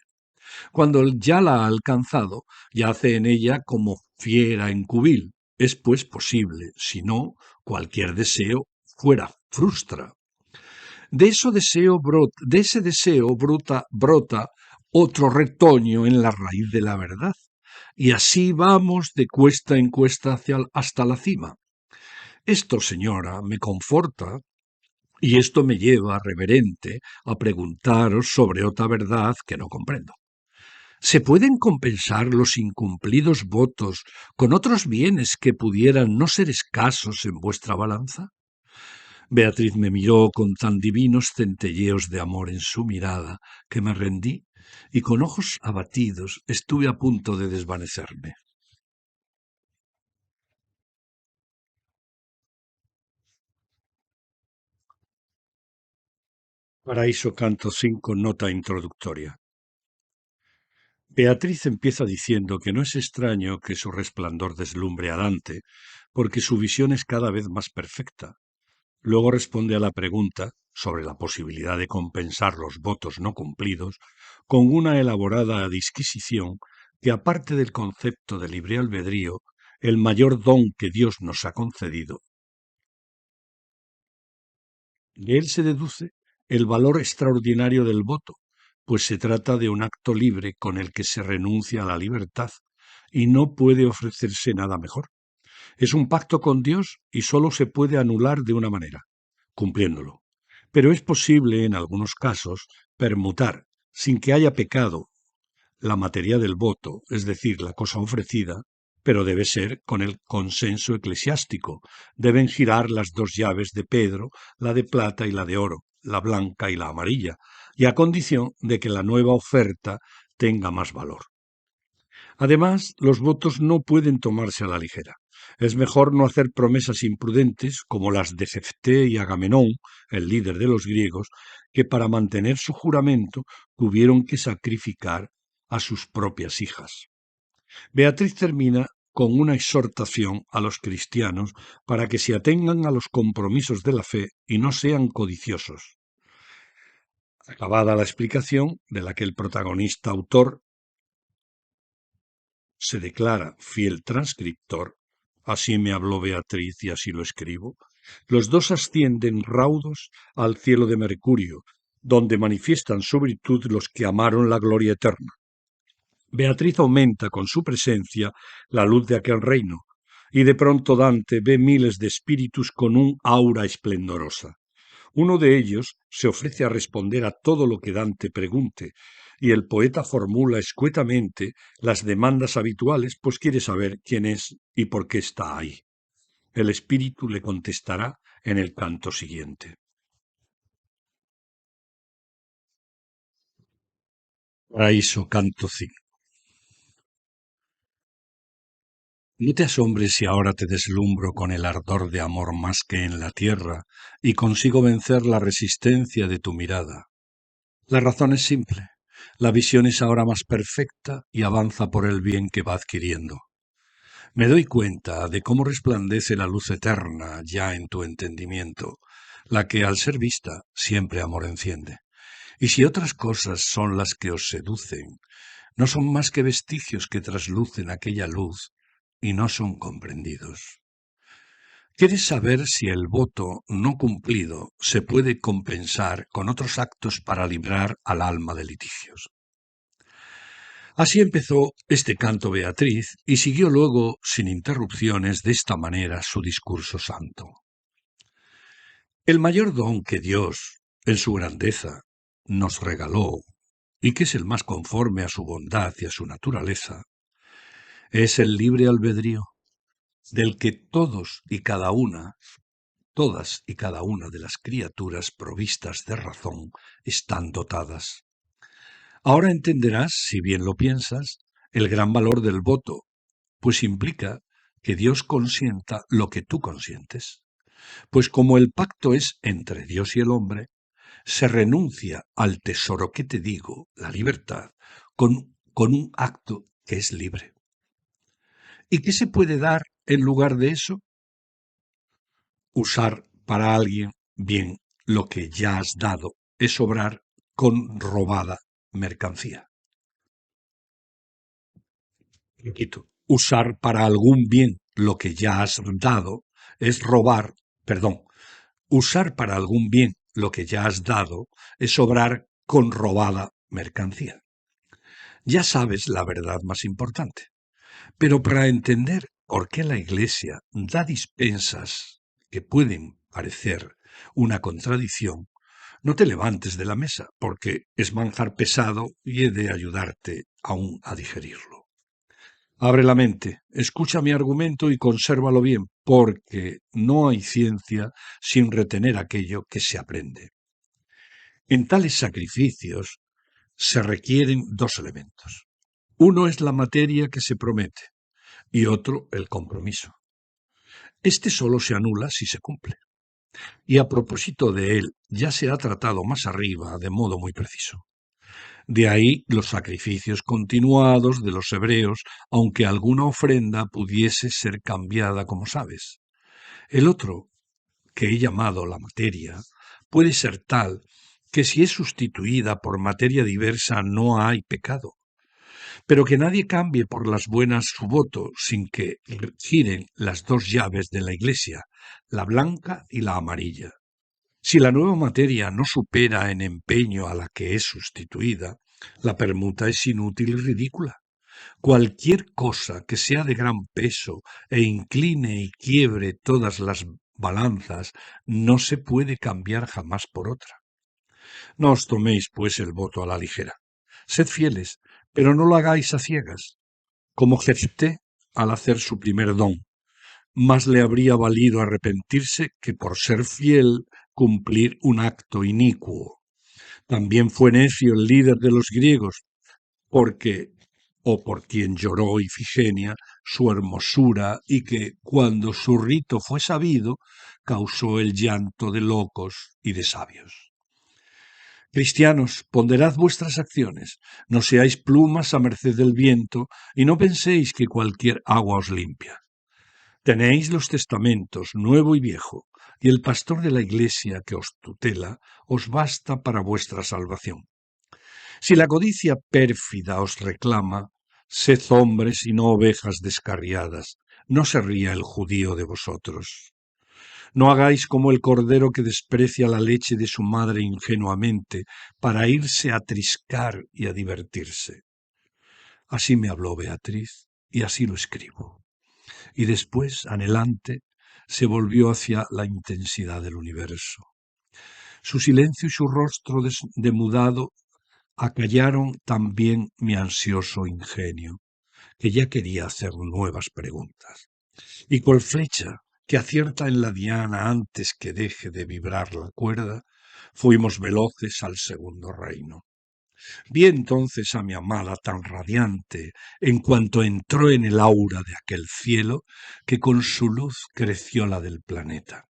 Cuando ya la ha alcanzado, yace en ella como fiera en cubil. Es pues posible, si no, cualquier deseo fuera frustra. De ese deseo brota otro retoño en la raíz de la verdad, y así vamos de cuesta en cuesta hasta la cima. Esto, señora, me conforta, y esto me lleva, reverente, a preguntaros sobre otra verdad que no comprendo. ¿Se pueden compensar los incumplidos votos con otros bienes que pudieran no ser escasos en vuestra balanza? Beatriz me miró con tan divinos centelleos de amor en su mirada que me rendí y con ojos abatidos estuve a punto de desvanecerme. Paraíso canto 5, nota introductoria. Beatriz empieza diciendo que no es extraño que su resplandor deslumbre a Dante, porque su visión es cada vez más perfecta. Luego responde a la pregunta sobre la posibilidad de compensar los votos no cumplidos con una elaborada disquisición que, aparte del concepto de libre albedrío, el mayor don que Dios nos ha concedido, de él se deduce el valor extraordinario del voto, pues se trata de un acto libre con el que se renuncia a la libertad y no puede ofrecerse nada mejor. Es un pacto con Dios y sólo se puede anular de una manera, cumpliéndolo. Pero es posible, en algunos casos, permutar, sin que haya pecado, la materia del voto, es decir, la cosa ofrecida, pero debe ser con el consenso eclesiástico. Deben girar las dos llaves de Pedro, la de plata y la de oro, la blanca y la amarilla, y a condición de que la nueva oferta tenga más valor. Además, los votos no pueden tomarse a la ligera. Es mejor no hacer promesas imprudentes como las de Jefté y Agamenón, el líder de los griegos, que para mantener su juramento tuvieron que sacrificar a sus propias hijas. Beatriz termina con una exhortación a los cristianos para que se atengan a los compromisos de la fe y no sean codiciosos. Acabada la explicación, de la que el protagonista autor se declara fiel transcriptor, así me habló Beatriz y así lo escribo, los dos ascienden raudos al cielo de Mercurio, donde manifiestan su virtud los que amaron la gloria eterna. Beatriz aumenta con su presencia la luz de aquel reino, y de pronto Dante ve miles de espíritus con un aura esplendorosa. Uno de ellos se ofrece a responder a todo lo que Dante pregunte, y el poeta formula escuetamente las demandas habituales, pues quiere saber quién es y por qué está ahí. El espíritu le contestará en el canto siguiente. Paraíso, canto 5. No te asombres si ahora te deslumbro con el ardor de amor más que en la tierra y consigo vencer la resistencia de tu mirada. La razón es simple. La visión es ahora más perfecta y avanza por el bien que va adquiriendo. Me doy cuenta de cómo resplandece la luz eterna ya en tu entendimiento, la que al ser vista siempre amor enciende. Y si otras cosas son las que os seducen, no son más que vestigios que traslucen aquella luz y no son comprendidos. ¿Quieres saber si el voto no cumplido se puede compensar con otros actos para librar al alma de litigios? Así empezó este canto Beatriz y siguió luego, sin interrupciones, de esta manera su discurso santo. El mayor don que Dios, en su grandeza, nos regaló, y que es el más conforme a su bondad y a su naturaleza, es el libre albedrío, del que todas y cada una de las criaturas provistas de razón están dotadas. Ahora entenderás, si bien lo piensas, el gran valor del voto, pues implica que Dios consienta lo que tú consientes. Pues como el pacto es entre Dios y el hombre, se renuncia al tesoro que te digo, la libertad, con un acto que es libre. ¿Y qué se puede dar en lugar de eso? Usar para alguien bien lo que ya has dado es obrar con robada mercancía. Repito, usar para algún bien lo que ya has dado es robar, perdón, usar para algún bien lo que ya has dado es obrar con robada mercancía. Ya sabes la verdad más importante. Pero para entender por qué la Iglesia da dispensas que pueden parecer una contradicción, No te levantes de la mesa, porque es manjar pesado y he de ayudarte aún a digerirlo. Abre la mente, escucha mi argumento y consérvalo bien, porque no hay ciencia sin retener aquello que se aprende. En tales sacrificios se requieren dos elementos. Uno es la materia que se promete y otro el compromiso. Este solo se anula si se cumple. Y a propósito de él, ya se ha tratado más arriba de modo muy preciso. De ahí los sacrificios continuados de los hebreos, aunque alguna ofrenda pudiese ser cambiada, como sabes. El otro, que he llamado la materia, puede ser tal que si es sustituida por materia diversa no hay pecado, pero que nadie cambie por las buenas su voto sin que giren las dos llaves de la Iglesia, la blanca y la amarilla. Si la nueva materia no supera en empeño a la que es sustituida, la permuta es inútil y ridícula. Cualquier cosa que sea de gran peso e incline y quiebre todas las balanzas no se puede cambiar jamás por otra. No os toméis, pues, el voto a la ligera. Sed fieles, pero no lo hagáis a ciegas, como Jefté al hacer su primer don. Más le habría valido arrepentirse que por ser fiel cumplir un acto inicuo. También fue necio el líder de los griegos, porque, o por quien lloró Ifigenia, su hermosura, y que, cuando su rito fue sabido, causó el llanto de locos y de sabios. Cristianos, ponderad vuestras acciones, no seáis plumas a merced del viento, y no penséis que cualquier agua os limpia. Tenéis los testamentos, nuevo y viejo, y el pastor de la iglesia que os tutela os basta para vuestra salvación. Si la codicia pérfida os reclama, sed hombres y no ovejas descarriadas, no se ría el judío de vosotros. No hagáis como el cordero que desprecia la leche de su madre ingenuamente para irse a triscar y a divertirse. Así me habló Beatriz y así lo escribo. Y después, anhelante, se volvió hacia la intensidad del universo. Su silencio y su rostro demudado acallaron también mi ansioso ingenio, que ya quería hacer nuevas preguntas. Y cual flecha que acierta en la diana antes que deje de vibrar la cuerda, fuimos veloces al segundo reino. Vi entonces a mi amada tan radiante, en cuanto entró en el aura de aquel cielo, que con su luz creció la del planeta.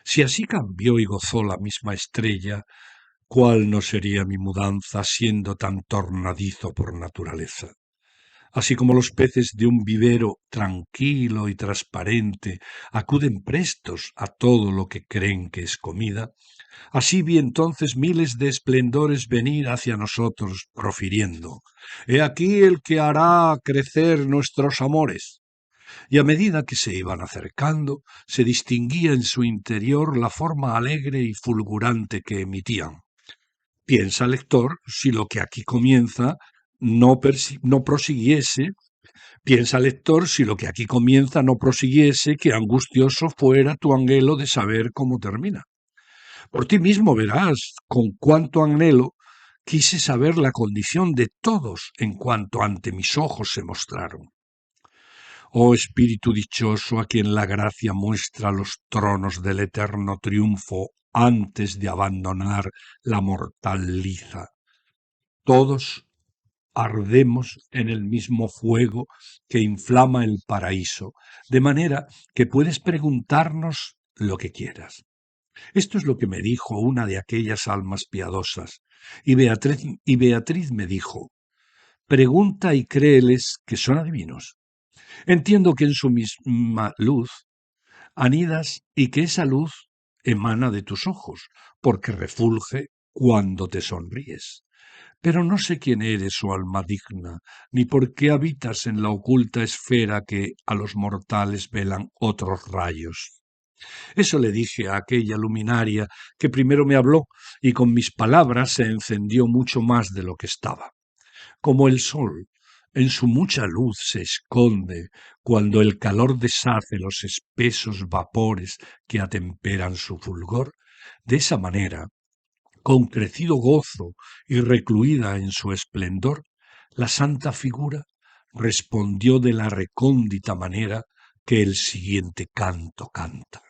Si así cambió y gozó la misma estrella, ¿cuál no sería mi mudanza siendo tan tornadizo por naturaleza? Así como los peces de un vivero tranquilo y transparente acuden prestos a todo lo que creen que es comida, así vi entonces miles de esplendores venir hacia nosotros, profiriendo: «He aquí el que hará crecer nuestros amores». Y a medida que se iban acercando, se distinguía en su interior la forma alegre y fulgurante que emitían. Piensa, lector, si lo que aquí comienza no prosiguiese. Piensa, lector, si lo que aquí comienza no prosiguiese, qué angustioso fuera tu anhelo de saber cómo termina. Por ti mismo verás con cuánto anhelo quise saber la condición de todos en cuanto ante mis ojos se mostraron. Oh espíritu dichoso a quien la gracia muestra los tronos del eterno triunfo antes de abandonar la mortal liza. Todos ardemos en el mismo fuego que inflama el paraíso, de manera que puedes preguntarnos lo que quieras. Esto es lo que me dijo una de aquellas almas piadosas, y Beatriz me dijo: pregunta y créeles que son adivinos. Entiendo que en su misma luz anidas y que esa luz emana de tus ojos, porque refulge cuando te sonríes. Pero no sé quién eres, oh alma digna, ni por qué habitas en la oculta esfera que a los mortales velan otros rayos. Eso le dije a aquella luminaria que primero me habló, y con mis palabras se encendió mucho más de lo que estaba. Como el sol en su mucha luz se esconde cuando el calor deshace los espesos vapores que atemperan su fulgor, de esa manera con crecido gozo y recluida en su esplendor, la santa figura respondió de la recóndita manera que el siguiente canto canta.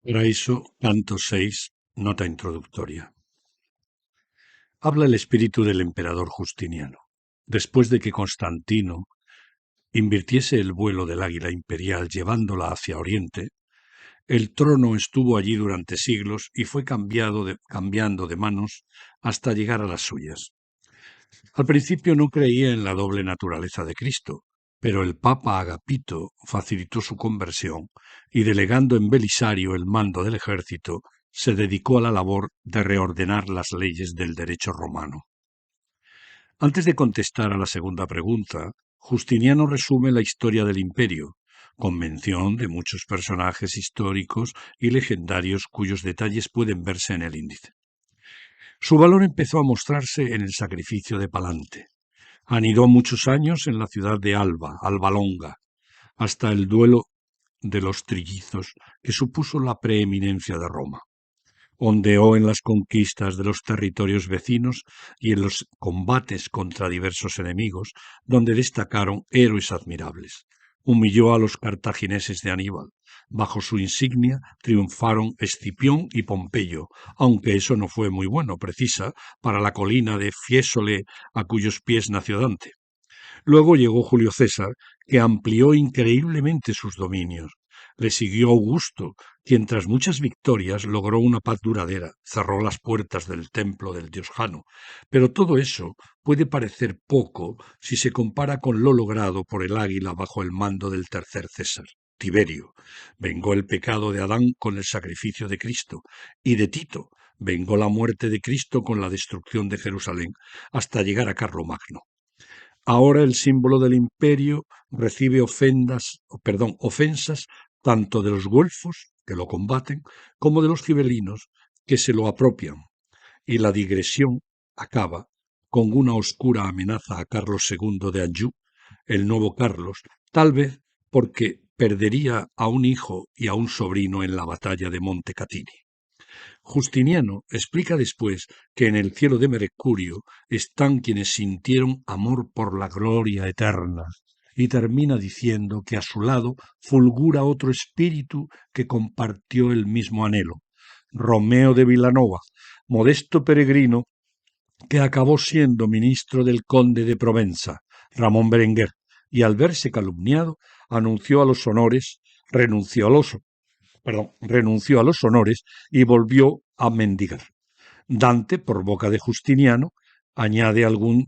Paraíso, canto 6, nota introductoria. Habla el espíritu del emperador Justiniano. Después de que Constantino invirtiese el vuelo del águila imperial llevándola hacia Oriente, el trono estuvo allí durante siglos y fue cambiando de manos hasta llegar a las suyas. Al principio no creía en la doble naturaleza de Cristo, pero el Papa Agapito facilitó su conversión y, delegando en Belisario el mando del ejército, se dedicó a la labor de reordenar las leyes del derecho romano. Antes de contestar a la segunda pregunta, Justiniano resume la historia del imperio, con mención de muchos personajes históricos y legendarios cuyos detalles pueden verse en el índice. Su valor empezó a mostrarse en el sacrificio de Palante. Anidó muchos años en la ciudad de Alba Longa, hasta el duelo de los trillizos que supuso la preeminencia de Roma. Ondeó en las conquistas de los territorios vecinos y en los combates contra diversos enemigos, donde destacaron héroes admirables. Humilló a los cartagineses de Aníbal. Bajo su insignia triunfaron Escipión y Pompeyo, aunque eso no fue muy bueno, precisa, para la colina de Fiesole, a cuyos pies nació Dante. Luego llegó Julio César, que amplió increíblemente sus dominios. Le siguió Augusto, quien tras muchas victorias logró una paz duradera, cerró las puertas del templo del dios Jano. Pero todo eso puede parecer poco si se compara con lo logrado por el águila bajo el mando del tercer César, Tiberio. Vengó el pecado de Adán con el sacrificio de Cristo, y de Tito vengó la muerte de Cristo con la destrucción de Jerusalén, hasta llegar a Carlomagno. Ahora el símbolo del imperio recibe ofensas tanto de los güelfos, que lo combaten, como de los gibelinos, que se lo apropian. Y la digresión acaba con una oscura amenaza a Carlos II de Anjou, el nuevo Carlos, tal vez porque perdería a un hijo y a un sobrino en la batalla de Montecatini. Justiniano explica después que en el cielo de Mercurio están quienes sintieron amor por la gloria eterna, y termina diciendo que a su lado fulgura otro espíritu que compartió el mismo anhelo, Romeo de Vilanova, modesto peregrino que acabó siendo ministro del conde de Provenza, Ramón Berenguer, y al verse calumniado anunció a los honores, renunció a los honores y volvió a mendigar. Dante, por boca de Justiniano, añade algún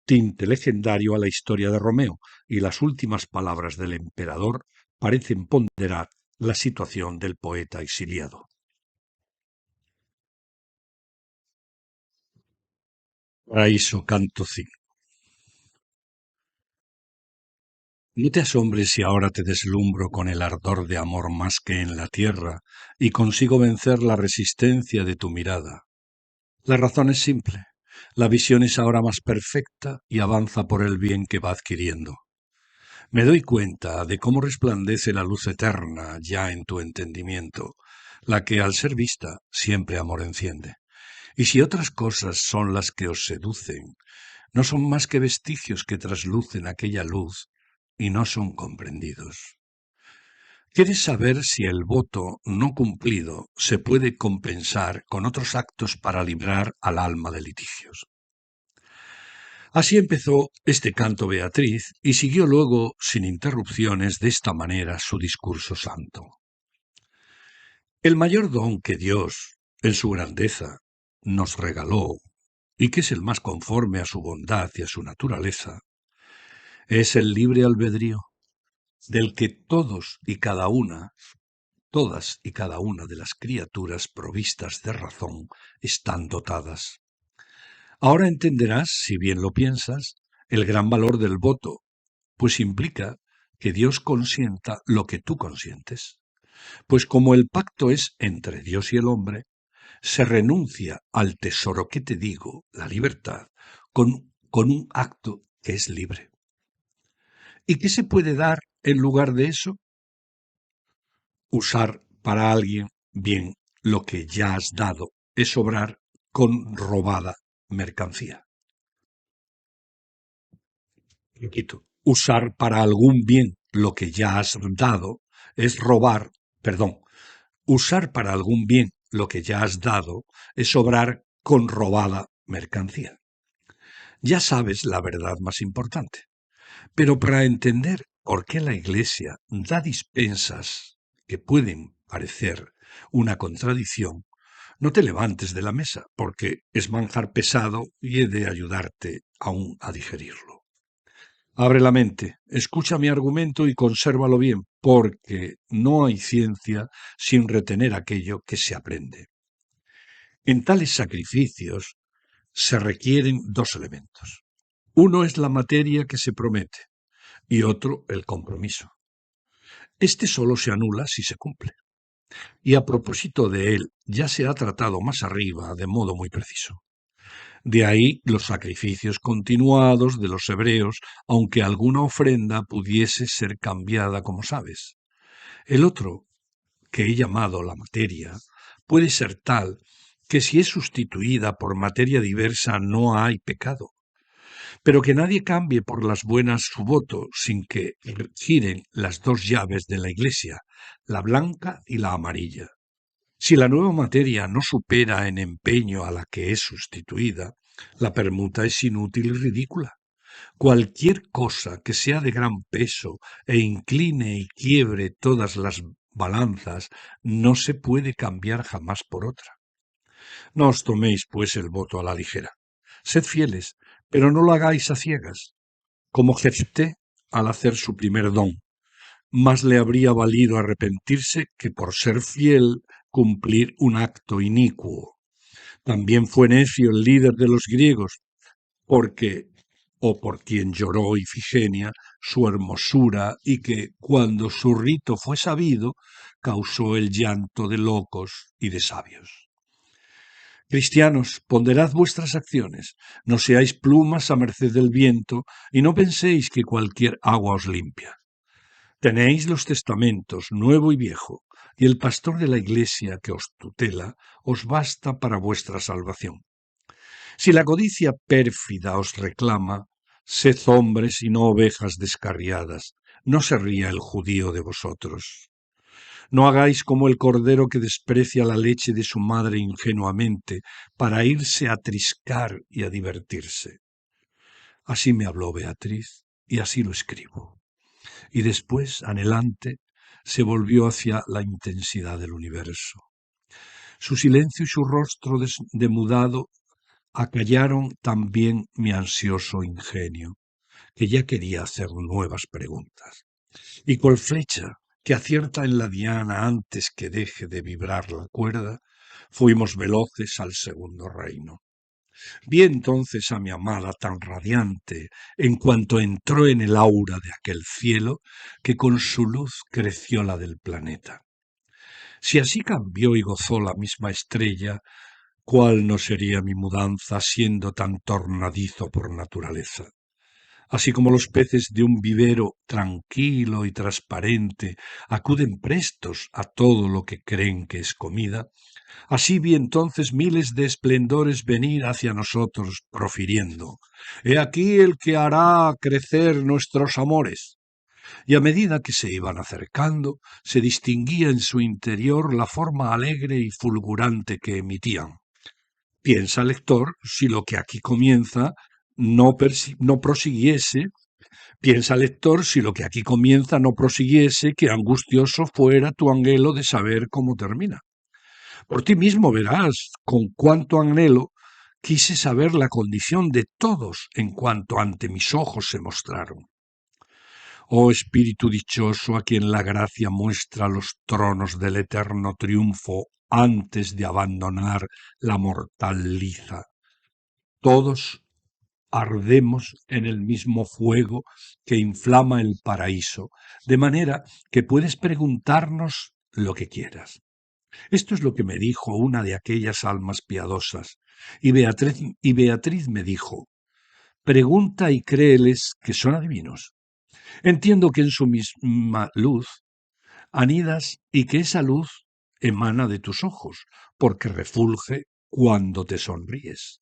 tinte legendario a la historia de Romeo, y las últimas palabras del emperador parecen ponderar la situación del poeta exiliado. Paraíso, canto 5. No te asombres si ahora te deslumbro con el ardor de amor más que en la tierra y consigo vencer la resistencia de tu mirada. La razón es simple. La visión es ahora más perfecta y avanza por el bien que va adquiriendo. Me doy cuenta de cómo resplandece la luz eterna ya en tu entendimiento, la que al ser vista siempre amor enciende. Y si otras cosas son las que os seducen, no son más que vestigios que traslucen aquella luz y no son comprendidos. ¿Quieres saber si el voto no cumplido se puede compensar con otros actos para librar al alma de litigios? Así empezó este canto Beatriz y siguió luego, sin interrupciones, de esta manera su discurso santo. El mayor don que Dios, en su grandeza, nos regaló, y que es el más conforme a su bondad y a su naturaleza, es el libre albedrío, del que todas y cada una de las criaturas provistas de razón están dotadas. Ahora entenderás, si bien lo piensas, el gran valor del voto, pues implica que Dios consienta lo que tú consientes. Pues como el pacto es entre Dios y el hombre, se renuncia al tesoro que te digo, la libertad, con un acto que es libre. ¿Y qué se puede dar en lugar de eso? Usar para alguien bien lo que ya has dado es obrar con robada mercancía. Repito, usar para algún bien lo que ya has dado es robar, perdón, usar para algún bien lo que ya has dado es obrar con robada mercancía. Ya sabes la verdad más importante. Pero para entender por qué la Iglesia da dispensas que pueden parecer una contradicción, no te levantes de la mesa, porque es manjar pesado y he de ayudarte aún a digerirlo. Abre la mente, escucha mi argumento y consérvalo bien, porque no hay ciencia sin retener aquello que se aprende. En tales sacrificios se requieren dos elementos. Uno es la materia que se promete y otro el compromiso. Este solo se anula si se cumple. Y a propósito de él, ya se ha tratado más arriba de modo muy preciso. De ahí los sacrificios continuados de los hebreos, aunque alguna ofrenda pudiese ser cambiada, como sabes. El otro, que he llamado la materia, puede ser tal que si es sustituida por materia diversa no hay pecado, pero que nadie cambie por las buenas su voto sin que giren las dos llaves de la Iglesia, la blanca y la amarilla. Si la nueva materia no supera en empeño a la que es sustituida, la permuta es inútil y ridícula. Cualquier cosa que sea de gran peso e incline y quiebre todas las balanzas no se puede cambiar jamás por otra. No os toméis, pues, el voto a la ligera. Sed fieles, pero no lo hagáis a ciegas, como Jefté al hacer su primer don. Más le habría valido arrepentirse que por ser fiel cumplir un acto inicuo. También fue necio el líder de los griegos, porque, o por quien lloró Ifigenia, su hermosura, y que, cuando su rito fue sabido, causó el llanto de locos y de sabios. Cristianos, ponderad vuestras acciones, no seáis plumas a merced del viento, y no penséis que cualquier agua os limpia. Tenéis los testamentos, nuevo y viejo, y el pastor de la iglesia que os tutela os basta para vuestra salvación. Si la codicia pérfida os reclama, sed hombres y no ovejas descarriadas, no se ría el judío de vosotros. No hagáis como el cordero que desprecia la leche de su madre ingenuamente para irse a triscar y a divertirse. Así me habló Beatriz, y así lo escribo. Y después, anhelante, se volvió hacia la intensidad del universo. Su silencio y su rostro demudado acallaron también mi ansioso ingenio, que ya quería hacer nuevas preguntas. Y cual flecha que acierta en la diana antes que deje de vibrar la cuerda, fuimos veloces al segundo reino. Vi entonces a mi amada tan radiante, en cuanto entró en el aura de aquel cielo, que con su luz creció la del planeta. Si así cambió y gozó la misma estrella, ¿cuál no sería mi mudanza siendo tan tornadizo por naturaleza? Así como los peces de un vivero tranquilo y transparente acuden prestos a todo lo que creen que es comida, así vi entonces miles de esplendores venir hacia nosotros, profiriendo: «He aquí el que hará crecer nuestros amores». Y a medida que se iban acercando, se distinguía en su interior la forma alegre y fulgurante que emitían. Piensa, lector, si lo que aquí comienza no prosiguiese. Piensa, lector, si lo que aquí comienza no prosiguiese, qué angustioso fuera tu anhelo de saber cómo termina. Por ti mismo verás con cuánto anhelo quise saber la condición de todos en cuanto ante mis ojos se mostraron. Oh espíritu dichoso a quien la gracia muestra los tronos del eterno triunfo antes de abandonar la mortal liza. Todos ardemos en el mismo fuego que inflama el paraíso, de manera que puedes preguntarnos lo que quieras. Esto es lo que me dijo una de aquellas almas piadosas, y Beatriz me dijo: pregunta y créeles que son adivinos. Entiendo que en su misma luz anidas y que esa luz emana de tus ojos, porque refulge cuando te sonríes.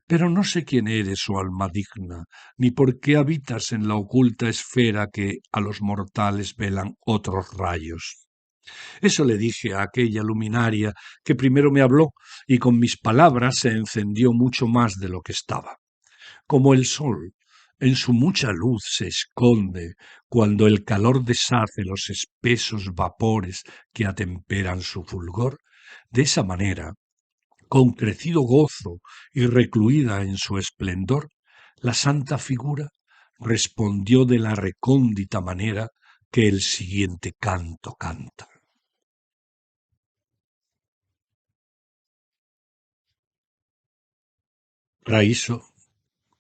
Pero no sé quién eres, oh alma digna, ni por qué habitas en la oculta esfera que a los mortales velan otros rayos. Eso le dije a aquella luminaria que primero me habló, y con mis palabras se encendió mucho más de lo que estaba. Como el sol, en su mucha luz se esconde cuando el calor deshace los espesos vapores que atemperan su fulgor, de esa manera, con crecido gozo y recluida en su esplendor, la santa figura respondió de la recóndita manera que el siguiente canto canta. Paraíso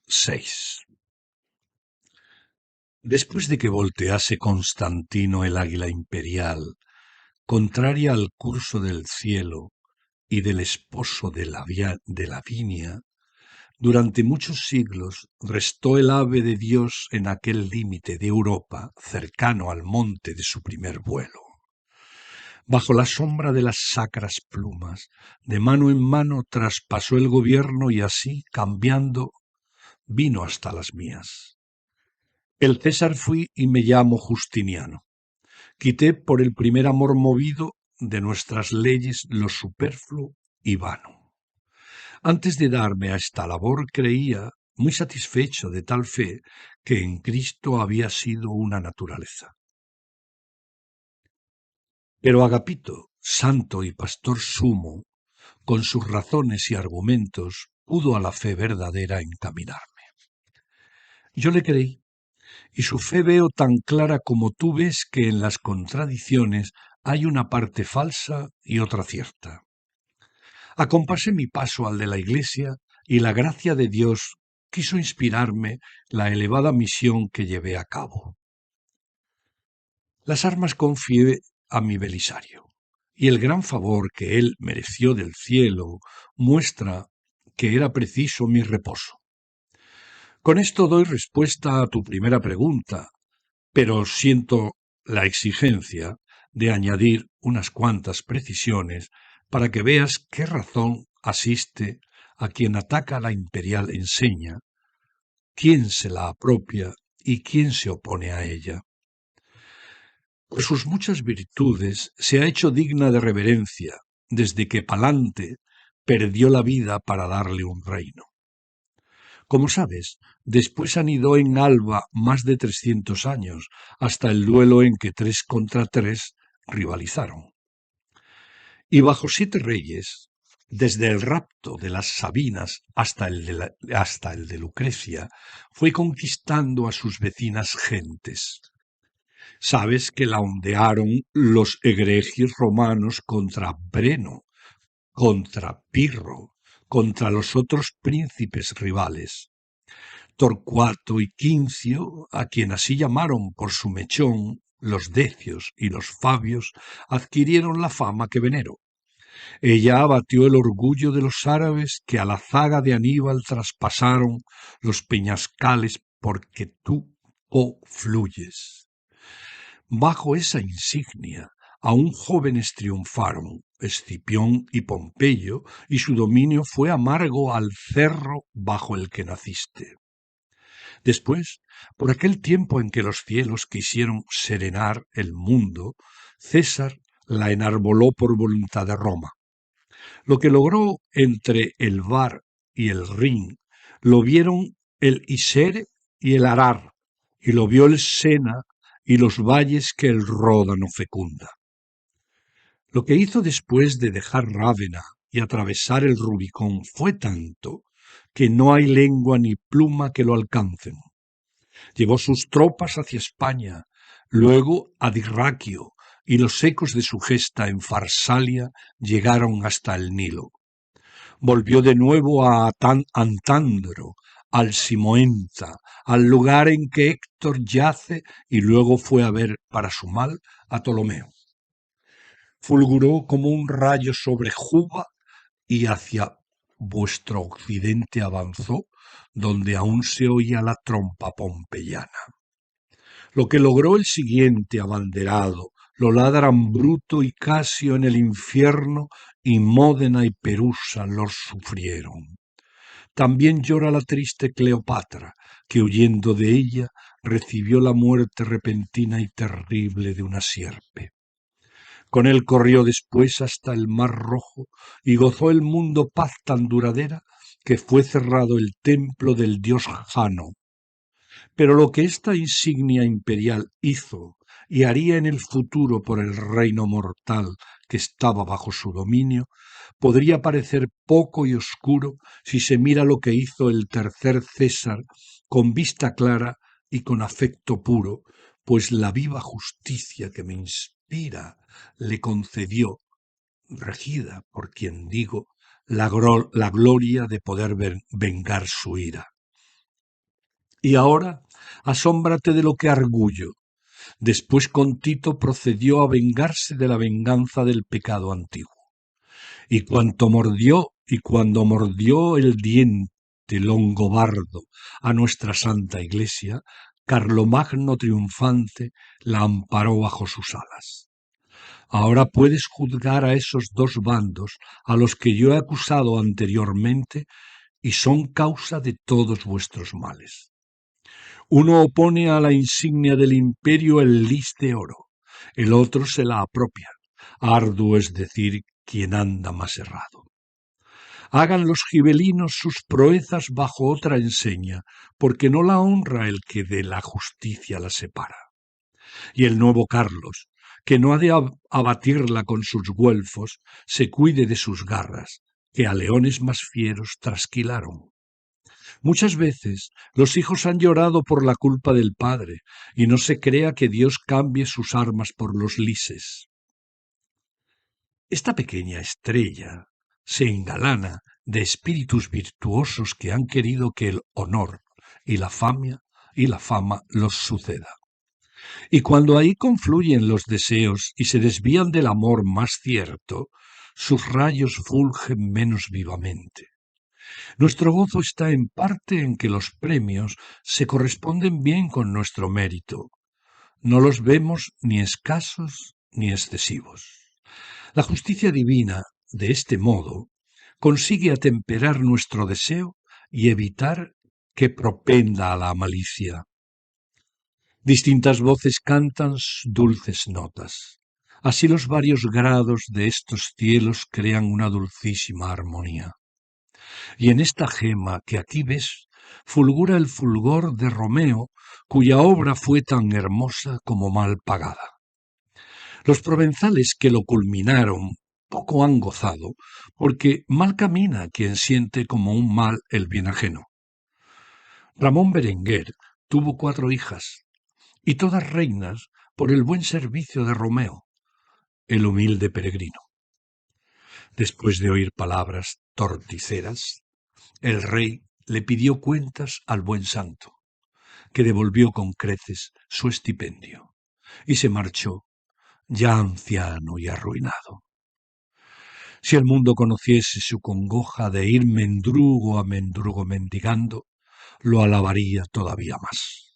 6. Después de que voltease Constantino el águila imperial, contraria al curso del cielo y del esposo de Lavinia, durante muchos siglos restó el ave de Dios en aquel límite de Europa cercano al monte de su primer vuelo. Bajo la sombra de las sacras plumas, de mano en mano traspasó el gobierno y así, cambiando, vino hasta las mías. El César fui y me llamo Justiniano. Quité por el primer amor movido de nuestras leyes lo superfluo y vano. Antes de darme a esta labor creía, muy satisfecho de tal fe, que en Cristo había sido una naturaleza. Pero Agapito, santo y pastor sumo, con sus razones y argumentos, pudo a la fe verdadera encaminarme. Yo le creí, y su fe veo tan clara como tú ves que en las contradicciones hay una parte falsa y otra cierta. Acompasé mi paso al de la Iglesia y la gracia de Dios quiso inspirarme la elevada misión que llevé a cabo. Las armas confié a mi Belisario, y el gran favor que él mereció del cielo muestra que era preciso mi reposo. Con esto doy respuesta a tu primera pregunta, pero siento la exigencia de añadir unas cuantas precisiones para que veas qué razón asiste a quien ataca la imperial enseña, quién se la apropia y quién se opone a ella. Por sus muchas virtudes se ha hecho digna de reverencia desde que Palante perdió la vida para darle un reino. Como sabes, después anidó en Alba más de 300 años, hasta el duelo en que 3 contra 3 rivalizaron. Y bajo 7 reyes, desde el rapto de las Sabinas hasta el de Lucrecia, fue conquistando a sus vecinas gentes. Sabes que la ondearon los egregios romanos contra Breno, contra Pirro, contra los otros príncipes rivales. Torcuato y Quincio, a quien así llamaron por su mechón, los Decios y los Fabios, adquirieron la fama que venero. Ella abatió el orgullo de los árabes que a la zaga de Aníbal traspasaron los peñascales porque tú, oh, fluyes. Bajo esa insignia, aún jóvenes triunfaron Escipión y Pompeyo, y su dominio fue amargo al cerro bajo el que naciste. Después, por aquel tiempo en que los cielos quisieron serenar el mundo, César la enarboló por voluntad de Roma. Lo que logró entre el Var y el Rin, lo vieron el Isere y el Arar, y lo vio el Sena y los valles que el Ródano fecunda. Lo que hizo después de dejar Rávena y atravesar el Rubicón fue tanto que no hay lengua ni pluma que lo alcancen. Llevó sus tropas hacia España, luego a Dirraquio, y los ecos de su gesta en Farsalia llegaron hasta el Nilo. Volvió de nuevo a Antandro, al Simoenza, al lugar en que Héctor yace, y luego fue a ver, para su mal, a Ptolomeo. Fulguró como un rayo sobre Juba y hacia vuestro occidente avanzó, donde aún se oía la trompa pompeyana. Lo que logró el siguiente abanderado, lo ladran Bruto y Casio en el infierno, y Módena y Perusa los sufrieron. También llora la triste Cleopatra, que huyendo de ella recibió la muerte repentina y terrible de una sierpe. Con él corrió después hasta el mar Rojo y gozó el mundo paz tan duradera que fue cerrado el templo del dios Jano. Pero lo que esta insignia imperial hizo y haría en el futuro por el reino mortal que estaba bajo su dominio, podría parecer poco y oscuro si se mira lo que hizo el tercer César con vista clara y con afecto puro, pues la viva justicia que me inspira le concedió, regida por quien digo, la gloria de poder vengar su ira. Y ahora asómbrate de lo que Argullo, después con Tito, procedió a vengarse de la venganza del pecado antiguo. Y cuando mordió el diente Longobardo a nuestra Santa Iglesia, Carlomagno triunfante la amparó bajo sus alas. Ahora puedes juzgar a esos dos bandos a los que yo he acusado anteriormente y son causa de todos vuestros males. Uno opone a la insignia del imperio el lis de oro, el otro se la apropia. Arduo es decir quien anda más errado. Hagan los gibelinos sus proezas bajo otra enseña, porque no la honra el que de la justicia la separa. Y el nuevo Carlos, que no ha de abatirla con sus güelfos, se cuide de sus garras, que a leones más fieros trasquilaron. Muchas veces los hijos han llorado por la culpa del padre, y no se crea que Dios cambie sus armas por los lises. Esta pequeña estrella se engalana de espíritus virtuosos que han querido que el honor y la fama los suceda. Y cuando ahí confluyen los deseos y se desvían del amor más cierto, sus rayos fulgen menos vivamente. Nuestro gozo está en parte en que los premios se corresponden bien con nuestro mérito. No los vemos ni escasos ni excesivos. La justicia divina, de este modo, consigue atemperar nuestro deseo y evitar que propenda a la malicia. Distintas voces cantan dulces notas. Así los varios grados de estos cielos crean una dulcísima armonía. Y en esta gema que aquí ves, fulgura el fulgor de Romeo, cuya obra fue tan hermosa como mal pagada. Los provenzales que lo culminaron poco han gozado, porque mal camina quien siente como un mal el bien ajeno. Ramón Berenguer tuvo 4 hijas, y todas reinas por el buen servicio de Romeo, el humilde peregrino. Después de oír palabras torticeras, el rey le pidió cuentas al buen santo, que devolvió con creces su estipendio, y se marchó, ya anciano y arruinado. Si el mundo conociese su congoja de ir mendrugo a mendrugo mendigando, lo alabaría todavía más.